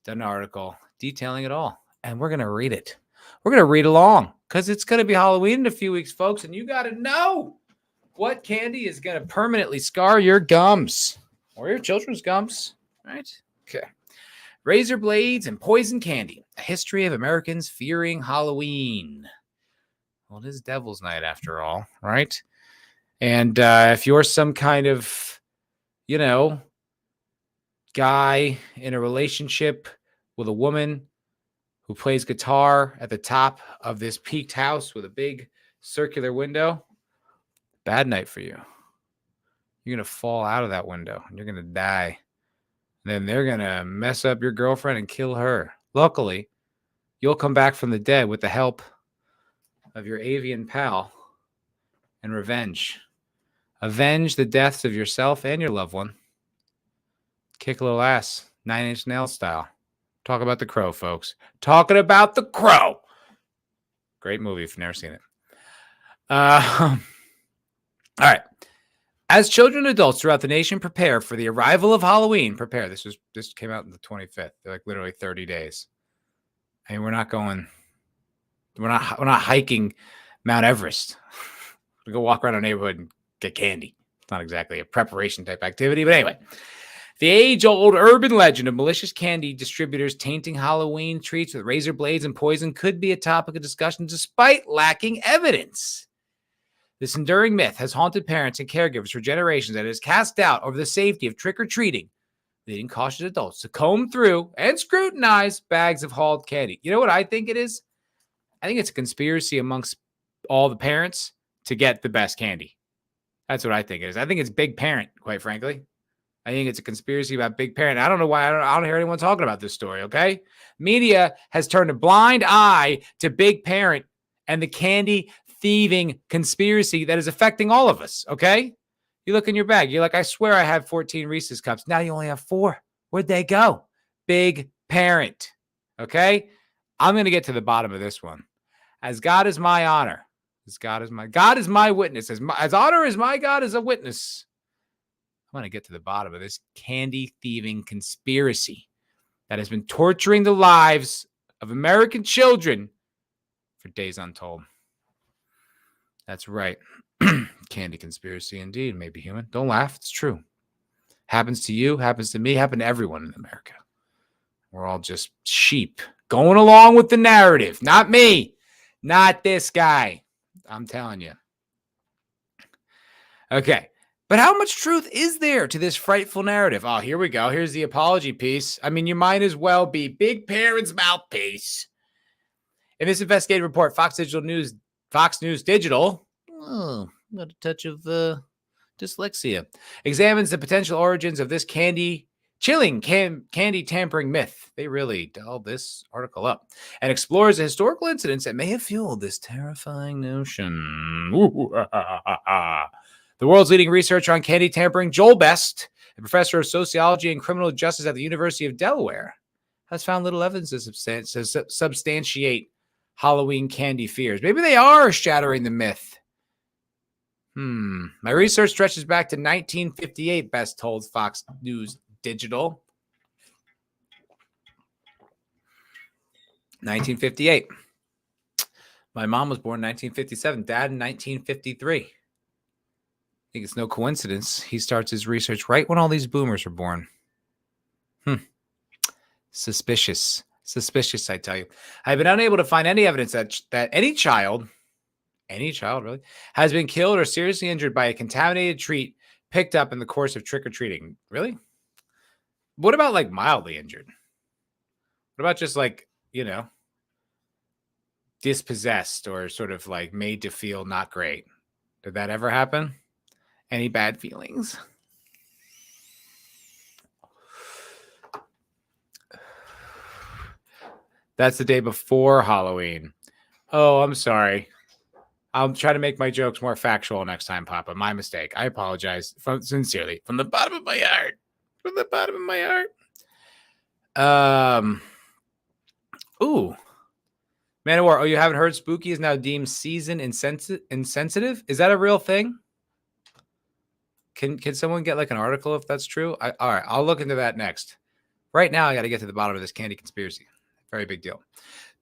Speaker 2: done an article detailing it all, and we're gonna read it. We're gonna read along because it's gonna be Halloween in a few weeks, folks, and you gotta know what candy is gonna permanently scar your gums or your children's gums, right? Okay. Razor blades and poison candy: a history of Americans fearing Halloween. Well, it is Devil's Night after all, right? And if you're some kind of, guy in a relationship with a woman who plays guitar at the top of this peaked house with a big circular window, bad night for you. You're going to fall out of that window and you're going to die. then they're going to mess up your girlfriend and kill her. Luckily, you'll come back from the dead with the help of your avian pal and revenge. Avenge the deaths of yourself and your loved one. Kick a little ass, 9 Inch Nails style. Talk about The Crow, folks. Talking about The Crow. Great movie if you've never seen it. All right. As children and adults throughout the nation prepare for the arrival of Halloween, this came out on the 25th. They're like literally 30 days. I mean, we're not hiking Mount Everest. We go walk around our neighborhood and get candy. It's not exactly a preparation type activity, but anyway. The age-old urban legend of malicious candy distributors tainting Halloween treats with razor blades and poison could be a topic of discussion despite lacking evidence. This enduring myth has haunted parents and caregivers for generations and has cast doubt over the safety of trick-or-treating, leading cautious adults to comb through and scrutinize bags of hauled candy. You know what I think it is? I think it's a conspiracy amongst all the parents to get the best candy. That's what I think it is. I think it's Big Parent, quite frankly. I think it's a conspiracy about Big Parent. I don't know why I don't hear anyone talking about this story, okay? Media has turned a blind eye to Big Parent and the candy thieving conspiracy that is affecting all of us, okay? You look in your bag. You're like, I swear I have 14 Reese's Cups. Now you only have 4. Where'd they go? Big Parent, okay? I'm going to get to the bottom of this one. As God is my honor, God is my witness, as honor is my God as a witness. I want to get to the bottom of this candy thieving conspiracy that has been torturing the lives of American children for days untold. That's right. Candy conspiracy indeed, maybe human. Don't laugh. It's true. Happens to you, happens to me, happened to everyone in America. We're all just sheep going along with the narrative. Not me. Not this guy. I'm telling you. Okay. But how much truth is there to this frightful narrative? Oh, here we go. Here's the apology piece. I mean, you might as well be Big Parent's mouthpiece. In this investigative report, Fox News Digital, got a touch of dyslexia, examines the potential origins of this chilling candy tampering myth. They really dolled this article up and explores the historical incidents that may have fueled this terrifying notion. The world's leading researcher on candy tampering, Joel Best, a professor of sociology and criminal justice at the University of Delaware, has found little evidence to substantiate Halloween candy fears. Maybe they are shattering the myth. My research stretches back to 1958, Best told Fox News Digital. 1958. My mom was born in 1957, Dad in 1953. I think it's no coincidence he starts his research right when all these boomers were born. Suspicious, I tell you. I've been unable to find any evidence that any child really, has been killed or seriously injured by a contaminated treat picked up in the course of trick-or-treating. Really? What about like mildly injured? What about just like, dispossessed or sort of like made to feel not great? Did that ever happen? Any bad feelings? That's the day before Halloween. Oh, I'm sorry. I'll try to make my jokes more factual next time, Papa. My mistake. I apologize sincerely from the bottom of my heart. From the bottom of my heart. Ooh. Man of War. Oh, you haven't heard spooky is now deemed season insensitive? Is that a real thing? Can someone get like an article if that's true? All right, I'll look into that next. Right now, I got to get to the bottom of this candy conspiracy. Very big deal.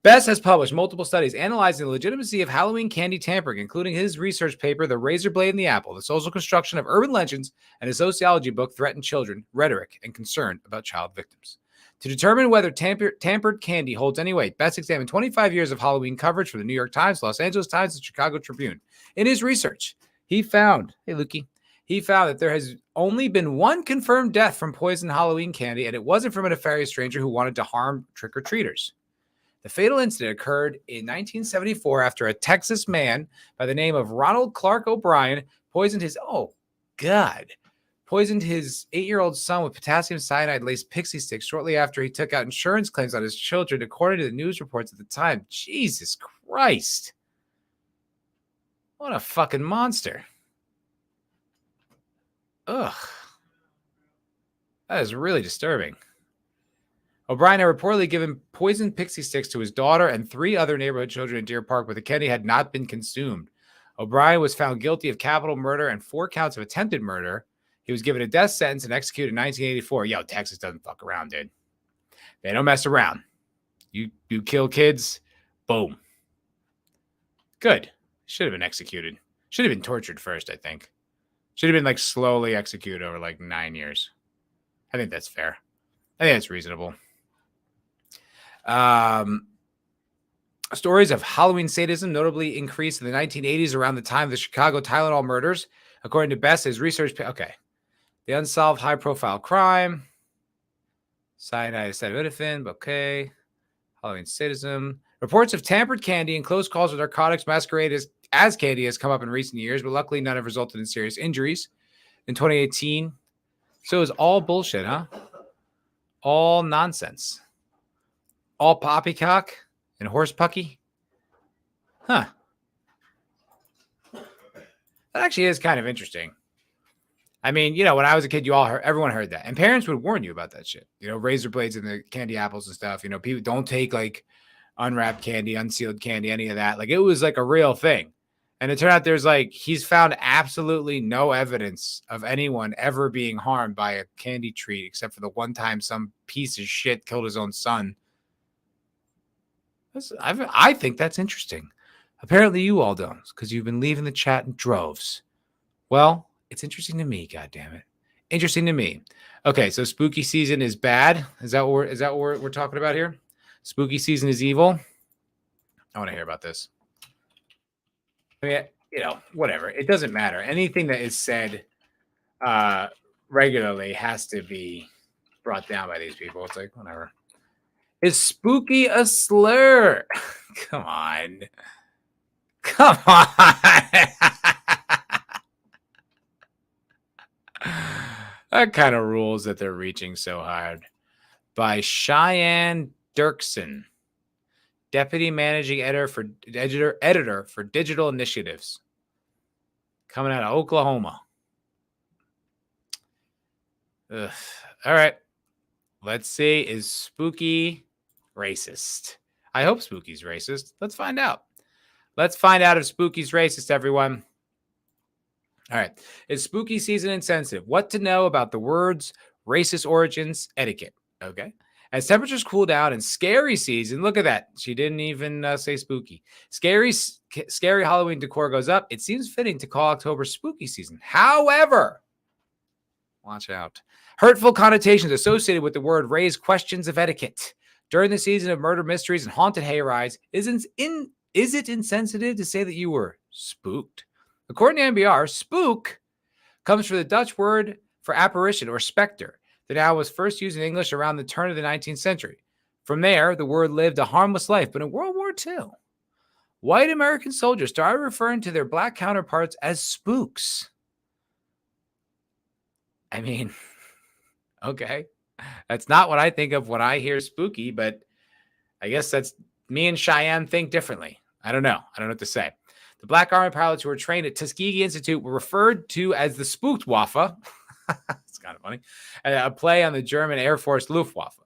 Speaker 2: Best has published multiple studies analyzing the legitimacy of Halloween candy tampering, including his research paper, The Razor Blade and the Apple, the social construction of urban legends, and his sociology book, Threatened Children, Rhetoric and Concern about Child Victims. To determine whether tampered candy holds any weight, Best examined 25 years of Halloween coverage from the New York Times, Los Angeles Times, and Chicago Tribune. In his research, he found that there has only been one confirmed death from poisoned Halloween candy, and it wasn't from a nefarious stranger who wanted to harm trick-or-treaters. The fatal incident occurred in 1974 after a Texas man by the name of Ronald Clark O'Brien poisoned his poisoned his 8-year-old son with potassium cyanide-laced pixie sticks shortly after he took out insurance claims on his children, according to the news reports at the time. Jesus Christ. What a fucking monster. Ugh. That is really disturbing. O'Brien had reportedly given poisoned pixie sticks to his daughter and 3 other neighborhood children in Deer Park, but the candy had not been consumed. O'Brien was found guilty of capital murder and 4 counts of attempted murder. He was given a death sentence and executed in 1984. Yo, Texas doesn't fuck around, dude. They don't mess around. You kill kids, boom. Good. Should have been executed. Should have been tortured first, I think. Should have been like slowly executed over like 9 years. I think that's fair. I think that's reasonable. Stories of Halloween sadism notably increased in the 1980s around the time of the Chicago Tylenol murders. According to Best, his research... Okay. The unsolved high-profile crime. Cyanide acetaminophen. Okay. Halloween sadism. Reports of tampered candy and close calls with narcotics masquerade as candy has come up in recent years, but luckily none have resulted in serious injuries. In 2018... So it was all bullshit, huh? All nonsense. All poppycock and horse pucky? Huh. That actually is kind of interesting. I mean, when I was a kid, everyone heard that. And parents would warn you about that shit. Razor blades and the candy apples and stuff. People don't take like unwrapped candy, unsealed candy, any of that. Like it was like a real thing. And it turned out he's found absolutely no evidence of anyone ever being harmed by a candy treat, except for the one time some piece of shit killed his own son. I think that's interesting. Apparently you all don't, because you've been leaving the chat in droves. Well, it's interesting to me, goddammit. Interesting to me. Okay, so spooky season is bad. Is that what we're talking about here? Spooky season is evil. I want to hear about this. I mean, whatever. It doesn't matter. Anything that is said regularly has to be brought down by these people. It's like, whatever. Is spooky a slur? Come on. Come on. That kind of rules that they're reaching so hard. By Cheyenne Dirksen. Deputy Managing Editor for Digital Initiatives. Coming out of Oklahoma. Ugh. All right. Let's see. Is Spooky racist? I hope Spooky's racist. Let's find out. Let's find out if Spooky's racist, everyone. All right. Is spooky season insensitive? What to know about the words racist origins etiquette. Okay. As temperatures cool down in scary season, look at that. She didn't even say spooky. Scary Halloween decor goes up. It seems fitting to call October spooky season. However, watch out. Hurtful connotations associated with the word raise questions of etiquette. During the season of murder mysteries and haunted hayrides, is it insensitive to say that you were spooked? According to NBR, spook comes from the Dutch word for apparition or specter. The noun was first used in English around the turn of the 19th century. From there, the word lived a harmless life, but in World War II, white American soldiers started referring to their black counterparts as spooks. I mean, okay. That's not what I think of when I hear spooky, but I guess that's me and Cheyenne think differently. I don't know. I don't know what to say. The Black Army pilots who were trained at Tuskegee Institute were referred to as the Spooktwaffe. It's kind of funny. A play on the German Air Force Luftwaffe.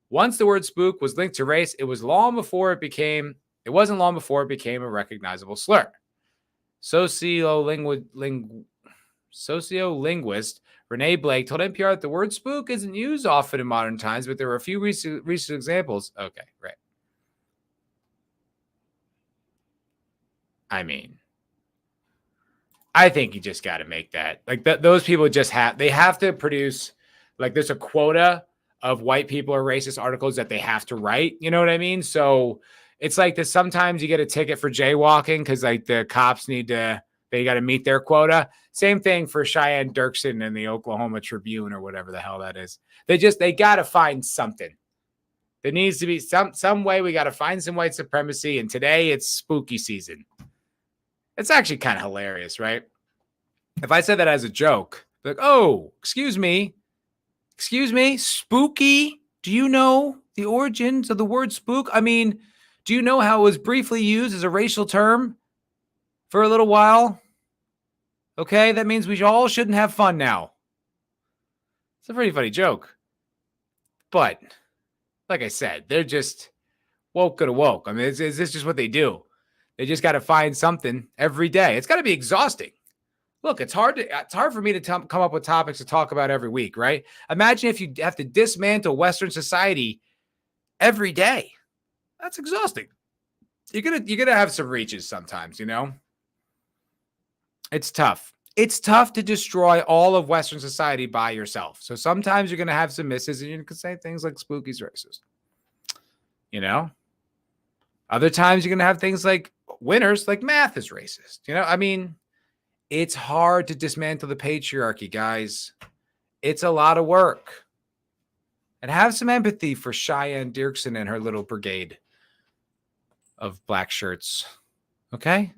Speaker 2: Once the word spook was linked to race, it wasn't long before it became a recognizable slur. Sociolinguist Renee Blake told NPR that the word spook isn't used often in modern times, but there were a few recent examples. Okay, right. I mean, I think you just got to make that. Like, those people just have to produce, like, there's a quota of white people are racist articles that they have to write. You know what I mean? So it's like this. Sometimes you get a ticket for jaywalking because, like, the cops they got to meet their quota. Same thing for Cheyenne Dirksen and the Oklahoma Tribune or whatever the hell that is. They got to find something. There needs to be some way we got to find some white supremacy. And today it's spooky season. It's actually kind of hilarious, right? If I said that as a joke, Like, oh, excuse me, spooky. Do you know the origins of the word spook? I mean, do you know how it was briefly used as a racial term for a little while? Okay, that means we all shouldn't have fun now. It's a pretty funny joke. But, like I said, they're just woke to woke. I mean, is this just what they do? They just got to find something every day. It's got to be exhausting. Look, it's hard for me to come up with topics to talk about every week, right? Imagine if you have to dismantle Western society every day. That's exhausting. You're gonna have some reaches sometimes, you know? It's tough. It's tough to destroy all of Western society by yourself. So sometimes you're gonna have some misses, and you can say things like Spooky's racist. You know? Other times you're gonna have things like winners, like math is racist. You know, I mean, it's hard to dismantle the patriarchy, guys. It's a lot of work. And have some empathy for Cheyenne Dirksen and her little brigade of black shirts. Okay?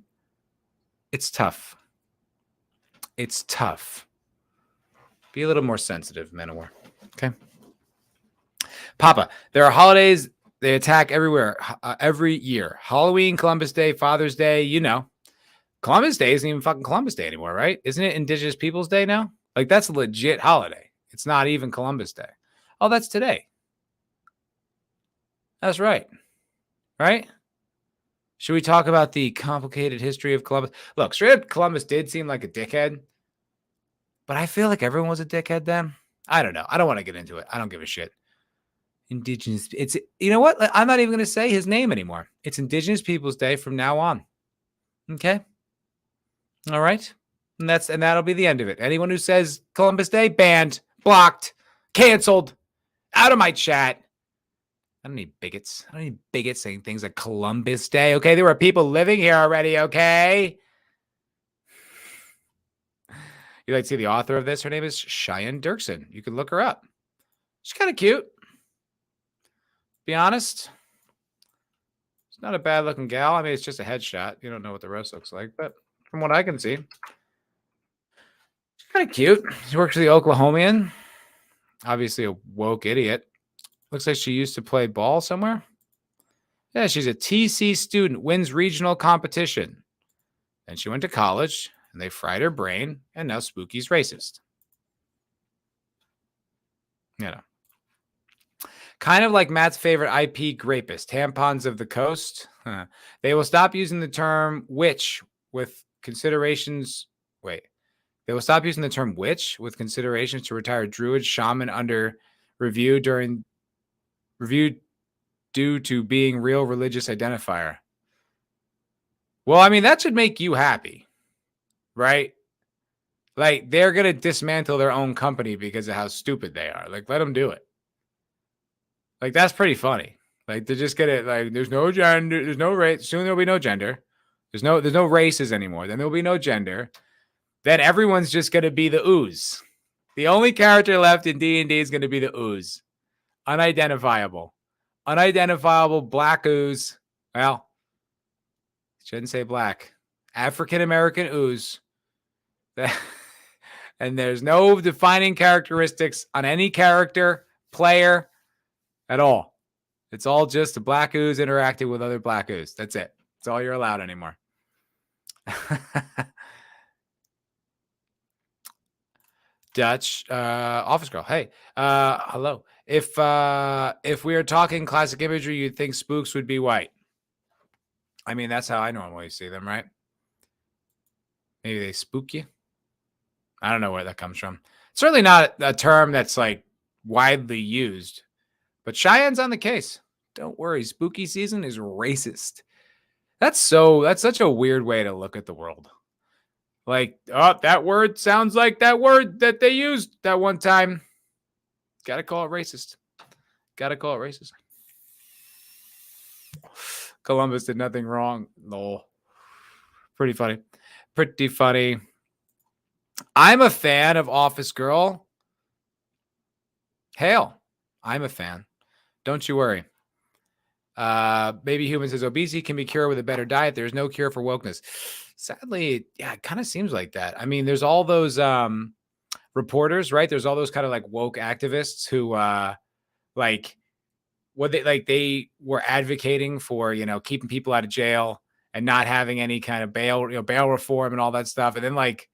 Speaker 2: It's tough. It's tough. Be a little more sensitive, men of war. Okay? Papa, there are holidays they attack everywhere, every year. Halloween, Columbus Day, Father's Day, you know. Columbus Day isn't even fucking Columbus Day anymore, right? Isn't it Indigenous Peoples Day now? Like, that's a legit holiday. It's not even Columbus Day. Oh, that's today. That's right. Right? Should we talk about the complicated history of Columbus? Look, straight up, Columbus did seem like a dickhead, but I feel like everyone was a dickhead then. I don't know. I don't want to get into it. I don't give a shit. Indigenous. It's, you know what? I'm not even going to say his name anymore. It's Indigenous Peoples Day from now on. Okay? All right. And that'll be the end of it. Anyone who says Columbus Day, banned, blocked, canceled, out of my chat. I don't need bigots. I don't need bigots saying things like Columbus Day. Okay. There were people living here already. Okay. You'd like to see the author of this? Her name is Cheyenne Dirksen. You can look her up. She's kind of cute. Be honest. She's not a bad looking gal. I mean, it's just a headshot. You don't know what the rest looks like, but from what I can see, she's kind of cute. She works for the Oklahomian. Obviously a woke idiot. Looks like she used to play ball somewhere. Yeah, she's a TC student, wins regional competition. Then she went to college, and they fried her brain, and now Spooky's racist. You know. Kind of like Matt's favorite IP grapist, tampons of the coast. They will stop using the term witch with considerations. Wait. They will stop using the term witch with considerations to retire druid shaman under review due to being real religious identifier. Well, I mean, that should make you happy, right? Like, they're going to dismantle their own company because of how stupid they are. Like, let them do it. Like, that's pretty funny. Like, they're just going to, like, there's no gender, there's no race. Soon there'll be no gender. There's no races anymore. Then there'll be no gender. Then everyone's just going to be the ooze. The only character left in D&D is going to be the ooze. Unidentifiable black ooze. Well, shouldn't say black. African-American ooze. And there's no defining characteristics on any character, player, at all. It's all just a black ooze interacting with other black ooze. That's it. That's all you're allowed anymore. Dutch office girl. Hey, hello. If we are talking classic imagery, you'd think spooks would be white. I mean, that's how I normally see them, right? Maybe they spook you. I don't know where that comes from. It's certainly not a term that's like widely used, but Cheyenne's on the case. Don't worry. Spooky season is racist. That's such a weird way to look at the world. Like, oh, that word sounds like that word that they used that one time. Got to call it racist. Columbus did nothing wrong. Lol. Pretty funny. I'm a fan of Office Girl. Hail. I'm a fan. Don't you worry. Baby Human says obesity can be cured with a better diet. There's no cure for wokeness. Sadly, yeah, it kind of seems like that. I mean, there's all those reporters, right? There's all those kind of like woke activists who like what they were advocating for, keeping people out of jail and not having any kind of bail reform and all that stuff. And then like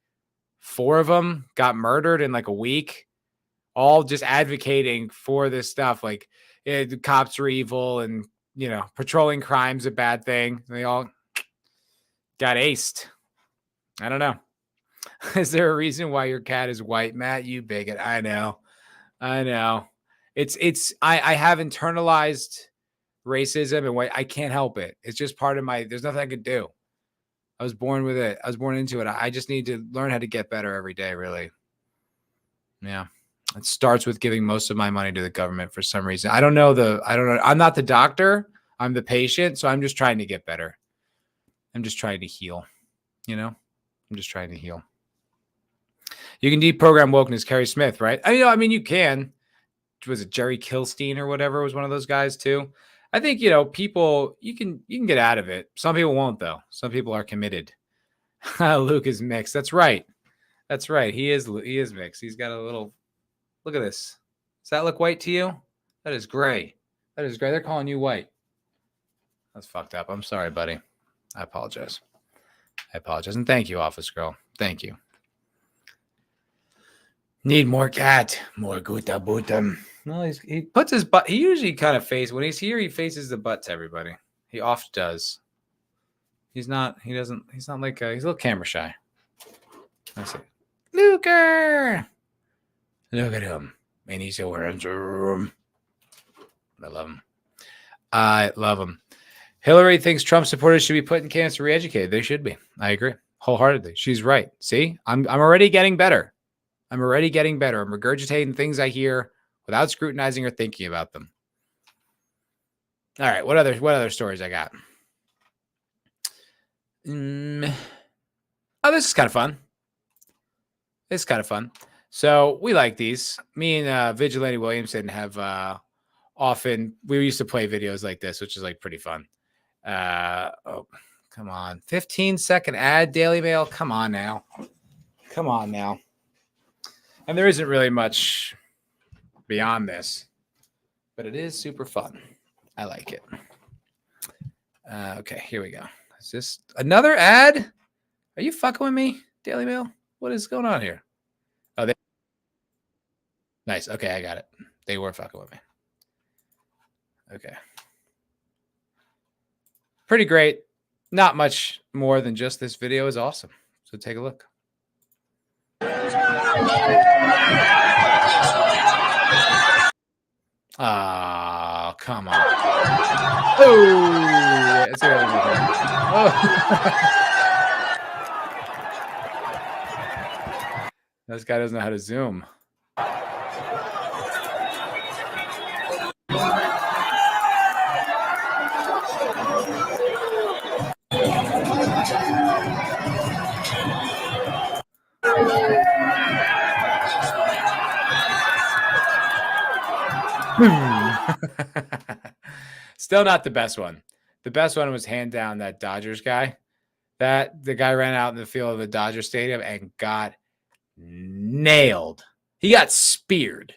Speaker 2: 4 of them got murdered in like a week, all just advocating for this stuff. Like the cops are evil and, patrolling crime's a bad thing. They all got aced. I don't know. Is there a reason why your cat is white, Matt? You bigot. I know. I have internalized racism and I can't help it. It's just part of there's nothing I could do. I was born with it. I was born into it. I just need to learn how to get better every day, really. Yeah. It starts with giving most of my money to the government for some reason. I don't know. I'm not the doctor. I'm the patient. So I'm just trying to get better. I'm just trying to heal. I'm just trying to heal. You can deprogram wokeness, Carrie Smith, right? You can. Was it Jerry Kilstein or whatever was one of those guys too? I think, people, you can get out of it. Some people won't though. Some people are committed. Luke is mixed. That's right. He is mixed. He's got a little, look at this. Does that look white to you? That is gray. They're calling you white. That's fucked up. I'm sorry, buddy. I apologize. And thank you, Office Girl. Thank you. Need more cat. More guta buta. No, he puts his butt. He usually kind of when he's here, he faces the butt to everybody. He oft does. He's not like, he's a little camera shy. That's it. Luker! Look at him. And he's so handsome. I love him. Hillary thinks Trump supporters should be put in camps to re-educated. They should be. I agree wholeheartedly. She's right. See, I'm already getting better. I'm regurgitating things I hear without scrutinizing or thinking about them. All right. What other stories I got? Oh, this is kind of fun. So we like these. Me and Vigilante Williamson have we used to play videos like this, which is like pretty fun. Oh, come on. 15-second ad, Daily Mail. Come on now. And there isn't really much beyond this, but it is super fun. I like it. Okay, here we go. Is this another ad? Are you fucking with me, Daily Mail? What is going on here? Oh, nice. Okay, I got it. They were fucking with me. Okay. Pretty great. Not much more than just this video is awesome. So take a look. Oh, come on. Oh, let's see what this guy doesn't know how to zoom. Still not the best one. The best one was hand down that Dodgers guy. The guy ran out in the field of the Dodger Stadium and got nailed. He got speared.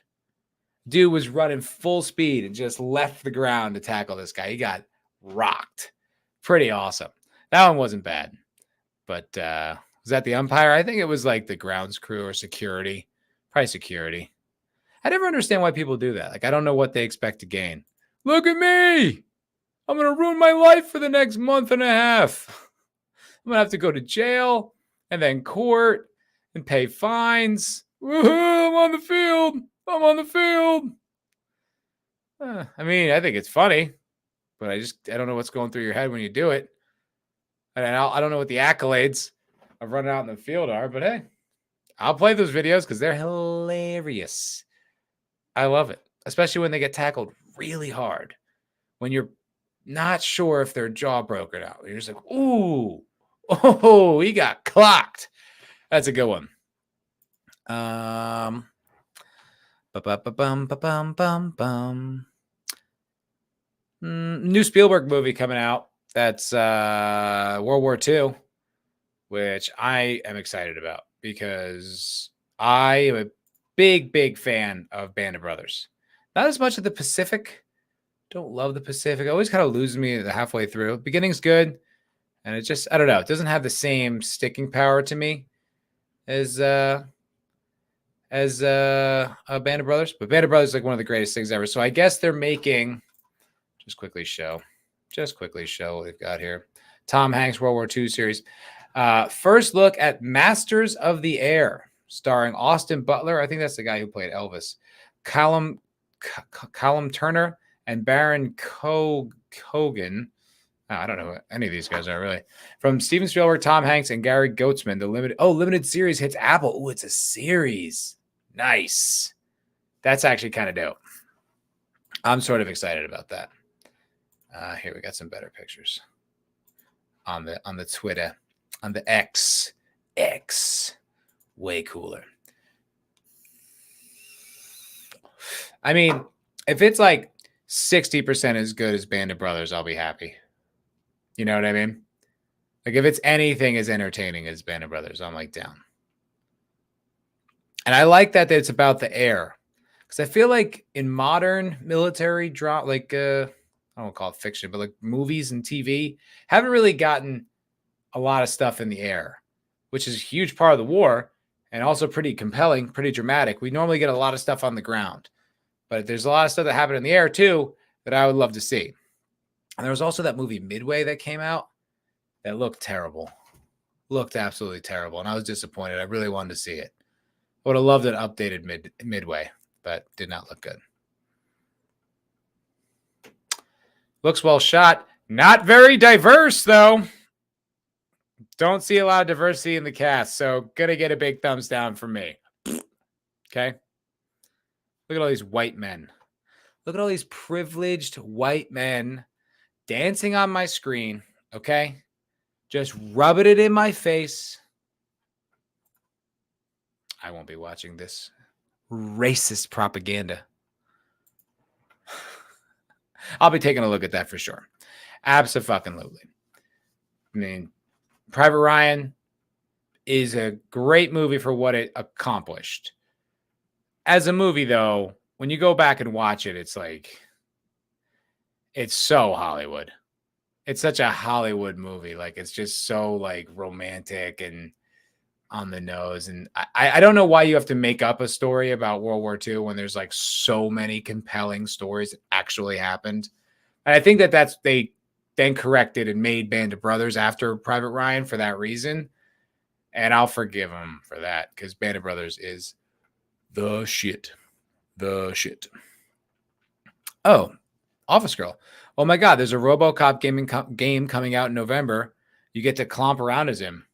Speaker 2: Dude was running full speed and just left the ground to tackle this guy. He got rocked. Pretty awesome. That one wasn't bad. But was that the umpire? I think it was like the grounds crew or security. Probably security. I never understand why people do that. Like, I don't know what they expect to gain. Look at me. I'm going to ruin my life for the next month and a half. I'm going to have to go to jail and then court and pay fines. Woohoo, I'm on the field. I mean, I think it's funny, but I don't know what's going through your head when you do it. And I don't know what the accolades of running out in the field are, but hey, I'll play those videos because they're hilarious. I love it, especially when they get tackled really hard, when you're not sure if their jaw broke or not. You're just like, ooh, oh, he got clocked. That's a good one. New Spielberg movie coming out. That's World War II, which I am excited about because I am a big fan of Band of Brothers. Not as much of the Pacific. Don't love the Pacific. It always kind of loses me the halfway through. Beginning's good, and it just, I don't know. It doesn't have the same sticking power to me as a Band of Brothers. But Band of Brothers is like one of the greatest things ever. So I guess they're making, just quickly show what we've got here. Tom Hanks World War II series. First look at Masters of the Air, starring Austin Butler. I think that's the guy who played Elvis. Callum Turner and Baron Cogan. I don't know who any of these guys are really. From Steven Spielberg, Tom Hanks, and Gary Goetzman. The limited series hits Apple. Oh, it's a series. Nice. That's actually kind of dope. I'm sort of excited about that. Here we got some better pictures on the Twitter, on the X, way cooler. I mean, if it's like 60% as good as Band of Brothers, I'll be happy. You know what I mean? Like if it's anything as entertaining as Band of Brothers, I'm like down. And I like that it's about the air, because I feel like in modern military drama, like I don't call it fiction, but like movies and TV haven't really gotten a lot of stuff in the air, which is a huge part of the war and also pretty compelling, pretty dramatic. We normally get a lot of stuff on the ground, but there's a lot of stuff that happened in the air too that I would love to see. And there was also that movie Midway that came out that looked terrible, looked absolutely terrible. And I was disappointed. I really wanted to see it. I would have loved an updated Midway, but did not look good. Looks well shot. Not very diverse, though. Don't see a lot of diversity in the cast, so gonna get a big thumbs down from me. Okay? Look at all these white men. Look at all these privileged white men dancing on my screen, okay? Just rubbing it in my face. I won't be watching this racist propaganda. I'll be taking a look at that for sure. Abso-fucking-lutely. I mean, Private Ryan is a great movie for what it accomplished. As a movie, though, when you go back and watch it, it's like, it's so Hollywood. It's such a Hollywood movie. Like, it's just so, like, romantic and on the nose. And I don't know why you have to make up a story about World War II when there's like so many compelling stories that actually happened. And I think they then corrected and made Band of Brothers after Private Ryan for that reason. And I'll forgive them for that, because Band of Brothers is the shit. The shit. Oh, Office Girl. Oh my God, there's a RoboCop game coming out in November. You get to clomp around as him.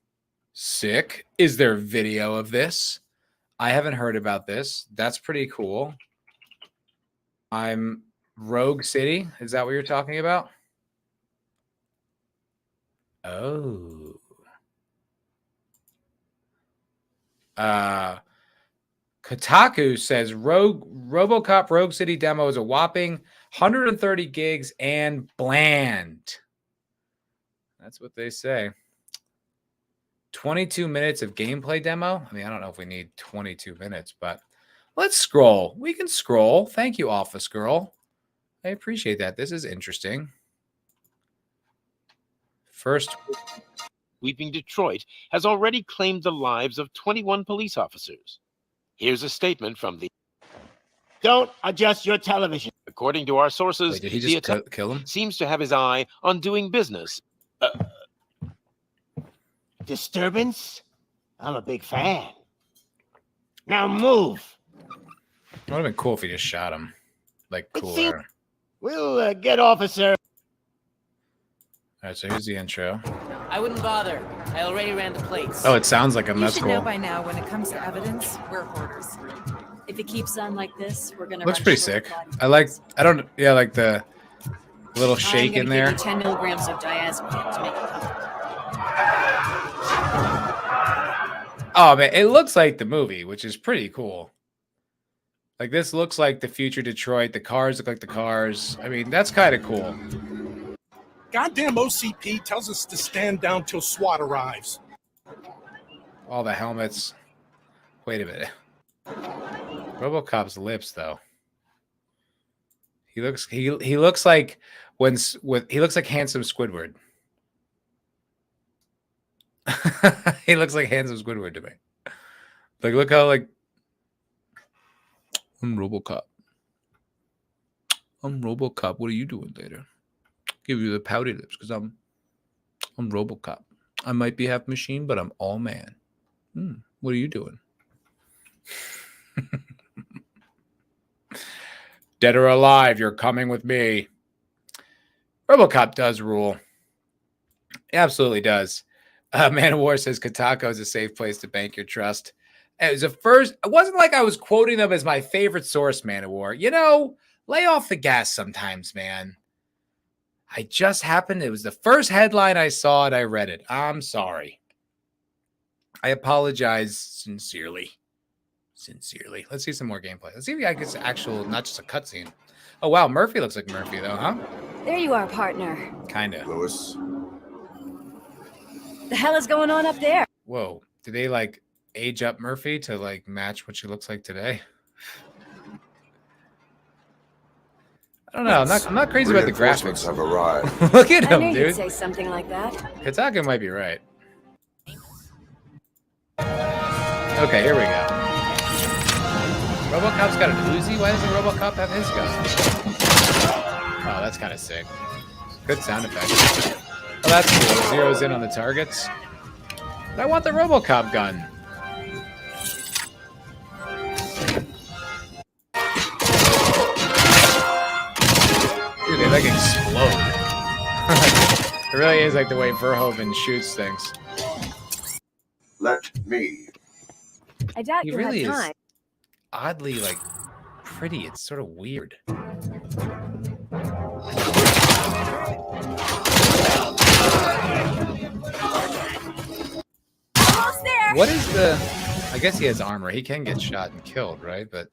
Speaker 2: Sick. Is there video of this? I haven't heard about this. That's pretty cool. I'm Rogue City. Is that what you're talking about? Oh. Kotaku says RoboCop Rogue City demo is a whopping 130 gigs and bland. That's what they say. 22 minutes of gameplay demo. I mean, I don't know if we need 22 minutes, but let's scroll. We can scroll. Thank you, Office Girl. I appreciate that. This is interesting. First,
Speaker 14: Sweeping Detroit has already claimed the lives of 21 police officers. Here's a statement from the... Don't adjust your television. According to our sources,
Speaker 2: wait, did he just kill him?
Speaker 14: Seems to have his eye on doing business.
Speaker 15: Disturbance? I'm a big fan. Now move.
Speaker 2: It would have been cool if he just shot him. Like, cooler.
Speaker 15: We'll get Officer.
Speaker 2: All right, so here's the intro.
Speaker 16: I wouldn't bother. I already ran the plates.
Speaker 2: Oh, it sounds like him.
Speaker 17: You
Speaker 2: That's
Speaker 17: should
Speaker 2: cool.
Speaker 17: know by now, when it comes to evidence, we're hoarders.
Speaker 18: If it keeps on like this, we're gonna.
Speaker 2: Looks pretty sick. I like the little shake in there.
Speaker 18: Give you 10 milligrams of diazepam to make it come.
Speaker 2: Oh man, it looks like the movie, which is pretty cool. Like, this looks like the future Detroit. The cars look like the cars. I mean, that's kind of cool.
Speaker 10: Goddamn OCP tells us to stand down till SWAT arrives.
Speaker 2: All the helmets. Wait a minute. RoboCop's lips, though. He looks like he looks like handsome Squidward. He looks like handsome Squidward to me. Like, look how like I'm RoboCop. I'm RoboCop. What are you doing later? Give you the pouty lips because I'm RoboCop. I might be half machine, but I'm all man. What are you doing? Dead or alive, you're coming with me. RoboCop does rule. He absolutely does. Man of War says Katako is a safe place to bank your trust. It was it wasn't like I was quoting them as my favorite source, Man of War. You know, lay off the gas sometimes, man. It was the first headline I saw and I read it. I'm sorry. I apologize sincerely. Sincerely. Let's see some more gameplay. Let's see if I get actual, not just a cutscene. Oh, wow. Murphy looks like Murphy, though, huh?
Speaker 18: There you are, partner.
Speaker 2: Kinda.
Speaker 5: Lewis.
Speaker 18: The hell is going on up there?
Speaker 2: Whoa. Did they, like, age up Murphy to, like, match what she looks like today? I don't know. I'm not crazy about the graphics.
Speaker 5: Have arrived.
Speaker 2: Look at
Speaker 18: I
Speaker 2: him,
Speaker 18: knew
Speaker 2: dude.
Speaker 18: you'd say something like that.
Speaker 2: Kataka might be right. Okay, here we go. RoboCop's got an Uzi? Why doesn't RoboCop have his gun? Oh, that's kind of sick. Good sound effect. Oh, that's cool. Zeroes in on the targets. But I want the RoboCop gun. Dude, they like explode. It really is like the way Verhoeven shoots things.
Speaker 5: Let me.
Speaker 18: I doubt
Speaker 2: He
Speaker 18: you
Speaker 2: really
Speaker 18: have
Speaker 2: is
Speaker 18: time.
Speaker 2: oddly like pretty. It's sort of weird.
Speaker 18: Almost there.
Speaker 2: What is the? I guess he has armor. He can get shot and killed, right? But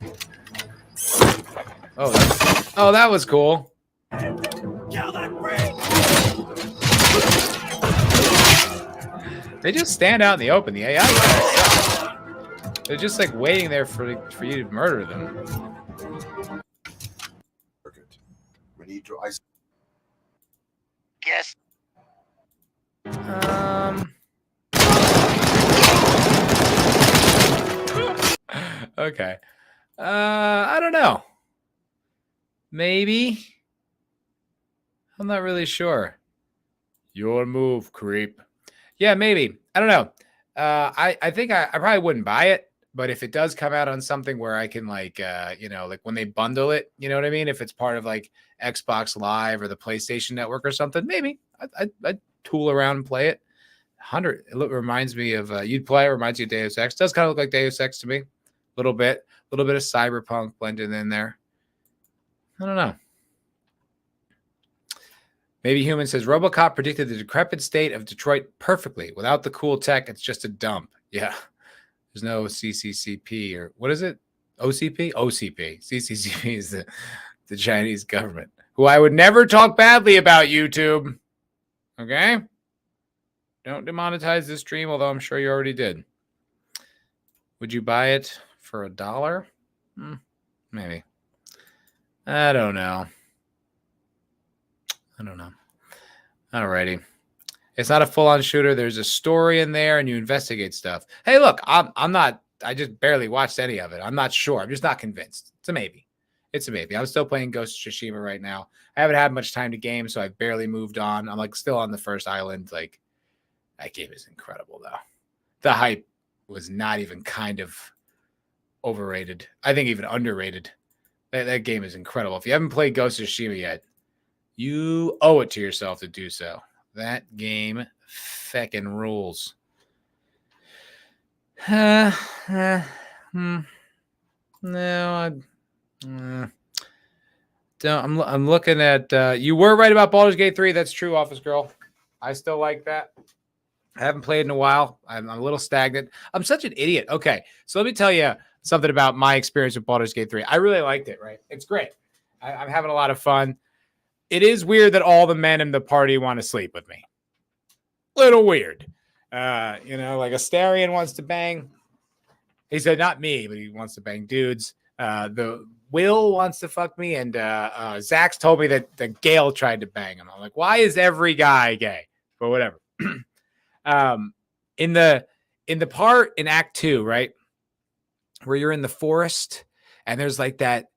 Speaker 2: oh, that was cool. They just stand out in the open. The AI guys, they're just like waiting there for you to murder them.
Speaker 5: We need to isolate.
Speaker 15: Yes.
Speaker 2: Okay. I don't know. Maybe. I'm not really sure. Your move, creep. Yeah, maybe. I don't know. I think I probably wouldn't buy it, but if it does come out on something where I can like like when they bundle it, you know what I mean? If it's part of like Xbox Live or the PlayStation Network or something, maybe I'd tool around and play it. 100. It reminds me of you'd play. It reminds you of Deus Ex. Does kind of look like Deus Ex to me. A little bit of cyberpunk blended in there. I don't know. Maybe Human says RoboCop predicted the decrepit state of Detroit perfectly. Without the cool tech, it's just a dump. Yeah. There's no CCCP or what is it? OCP? OCP. CCCP is the Chinese government, who I would never talk badly about, YouTube. Okay? Don't demonetize this stream, although I'm sure you already did. Would you buy it for $1? Maybe. I don't know. Alrighty. It's not a full-on shooter. There's a story in there and you investigate stuff. Hey, look, I'm not, I just barely watched any of it. I'm not sure. I'm just not convinced. It's a maybe. I'm still playing Ghost of Tsushima right now. I haven't had much time to game, so I've barely moved on. I'm like still on the first island. Like, that game is incredible though. The hype was not even kind of overrated. I think even underrated. That game is incredible. If you haven't played Ghost of Tsushima yet, you owe it to yourself to do so. That game feckin' rules. No, I'm looking at. You were right about Baldur's Gate 3. That's true, Office Girl. I still like that. I haven't played in a while. I'm a little stagnant. I'm such an idiot. Okay, so let me tell you something about my experience with Baldur's Gate 3. I really liked it. Right, it's great. I'm having a lot of fun. It is weird that all the men in the party want to sleep with me. Little weird. Like Astarion wants to bang. He said not me, but he wants to bang dudes. The Will wants to fuck me, and Zach's told me that Gail tried to bang him. I'm like, why is every guy gay? But whatever. In the part in Act 2, right, where you're in the forest and there's like that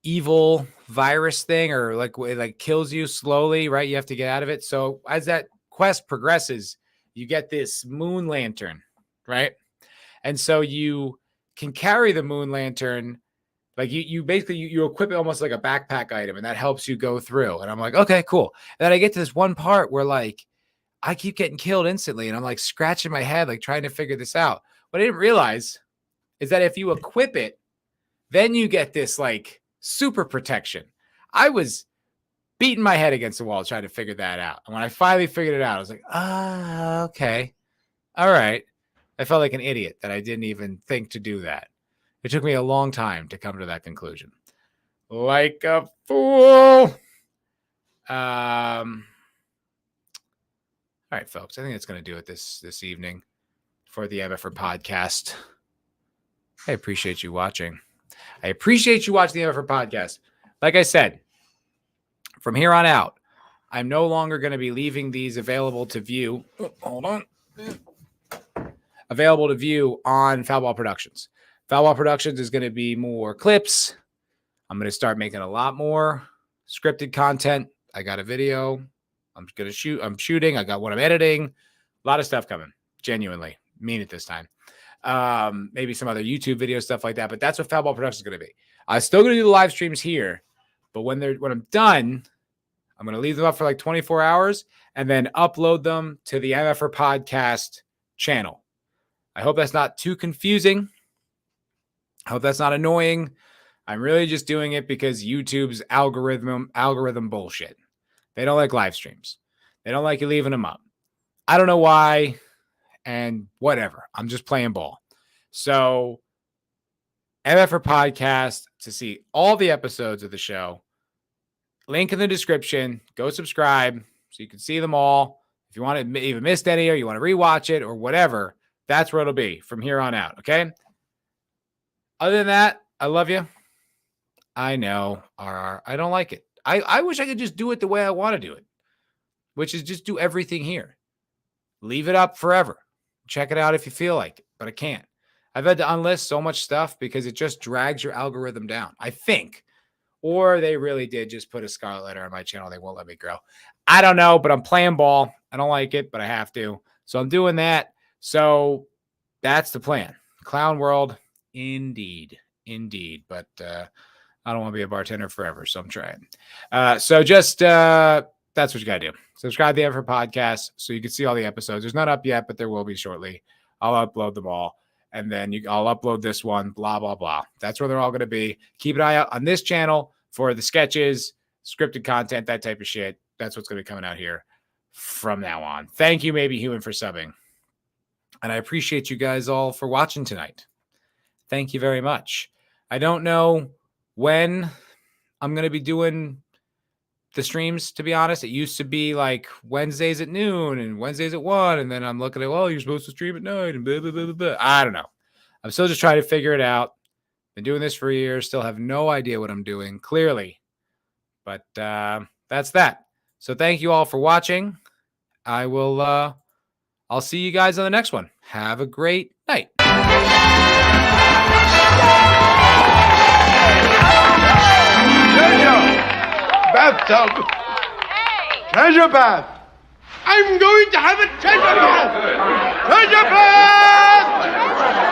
Speaker 2: evil virus thing, or like it like kills you slowly, right? You have to get out of it. So as that quest progresses, you get this moon lantern, right? And so you can carry the moon lantern, like you basically you equip it almost like a backpack item, and that helps you go through. And I'm like, okay, cool. And then I get to this one part where like I keep getting killed instantly, and I'm like scratching my head, like trying to figure this out. What I didn't realize is that if you equip it, then you get this like super protection. I was beating my head against the wall trying to figure that out. And when I finally figured it out, I was like, okay. All right. I felt like an idiot that I didn't even think to do that. It took me a long time to come to that conclusion. Like a fool. All right, folks. I think that's going to do it this evening for the MFer Podcast. I appreciate you watching. I appreciate you watching the MFer Podcast. Like I said, from here on out, I'm no longer going to be leaving these available to view. Hold on. Available to view on Foulball Productions. Foulball Productions is going to be more clips. I'm going to start making a lot more scripted content. I got a video. I'm shooting. I got one I'm editing. A lot of stuff coming. Genuinely. Mean it this time. Maybe some other YouTube video stuff like that. But that's what Foulball Productions is going to be. I'm still going to do the live streams here. But when I'm done, I'm going to leave them up for like 24 hours and then upload them to the MFer Podcast channel. I hope that's not too confusing. I hope that's not annoying. I'm really just doing it because YouTube's algorithm bullshit. They don't like live streams. They don't like you leaving them up. I don't know why, and whatever. I'm just playing ball. So, MFer Podcast, to see all the episodes of the show, link in the description. Go subscribe so you can see them all. If you want to even missed any or you want to rewatch it or whatever, that's where it'll be from here on out, okay? Other than that, I love you. I know, I don't like it. I wish I could just do it the way I want to do it, which is just do everything here. Leave it up forever. Check it out if you feel like it, but I can't. I've had to unlist so much stuff because it just drags your algorithm down, I think. Or they really did just put a scarlet letter on my channel. They won't let me grow. I don't know, but I'm playing ball. I don't like it, but I have to. So I'm doing that. So that's the plan. Clown world, indeed. Indeed. But I don't want to be a bartender forever, so I'm trying. So just that's what you got to do. Subscribe to the MFer Podcast so you can see all the episodes. There's not up yet, but there will be shortly. I'll upload them all. And then I'll upload this one, blah, blah, blah. That's where they're all going to be. Keep an eye out on this channel for the sketches, scripted content, that type of shit. That's what's going to be coming out here from now on. Thank you, Maybe Human, for subbing. And I appreciate you guys all for watching tonight. Thank you very much. I don't know when I'm going to be doing the streams, to be honest. It used to be like Wednesdays at noon and Wednesdays at 1. And then I'm looking at, well, you're supposed to stream at night and blah, blah, blah, blah, blah. I don't know. I'm still just trying to figure it out. Been doing this for a year. Still have no idea what I'm doing, clearly. But that's that. So thank you all for watching. I'll see you guys on the next one. Have a great night.
Speaker 19: Bathtub. Treasure bath. I'm going to have a treasure bath. Treasure bath.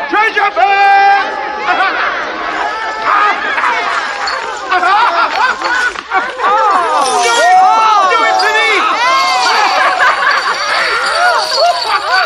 Speaker 19: Treasure bath.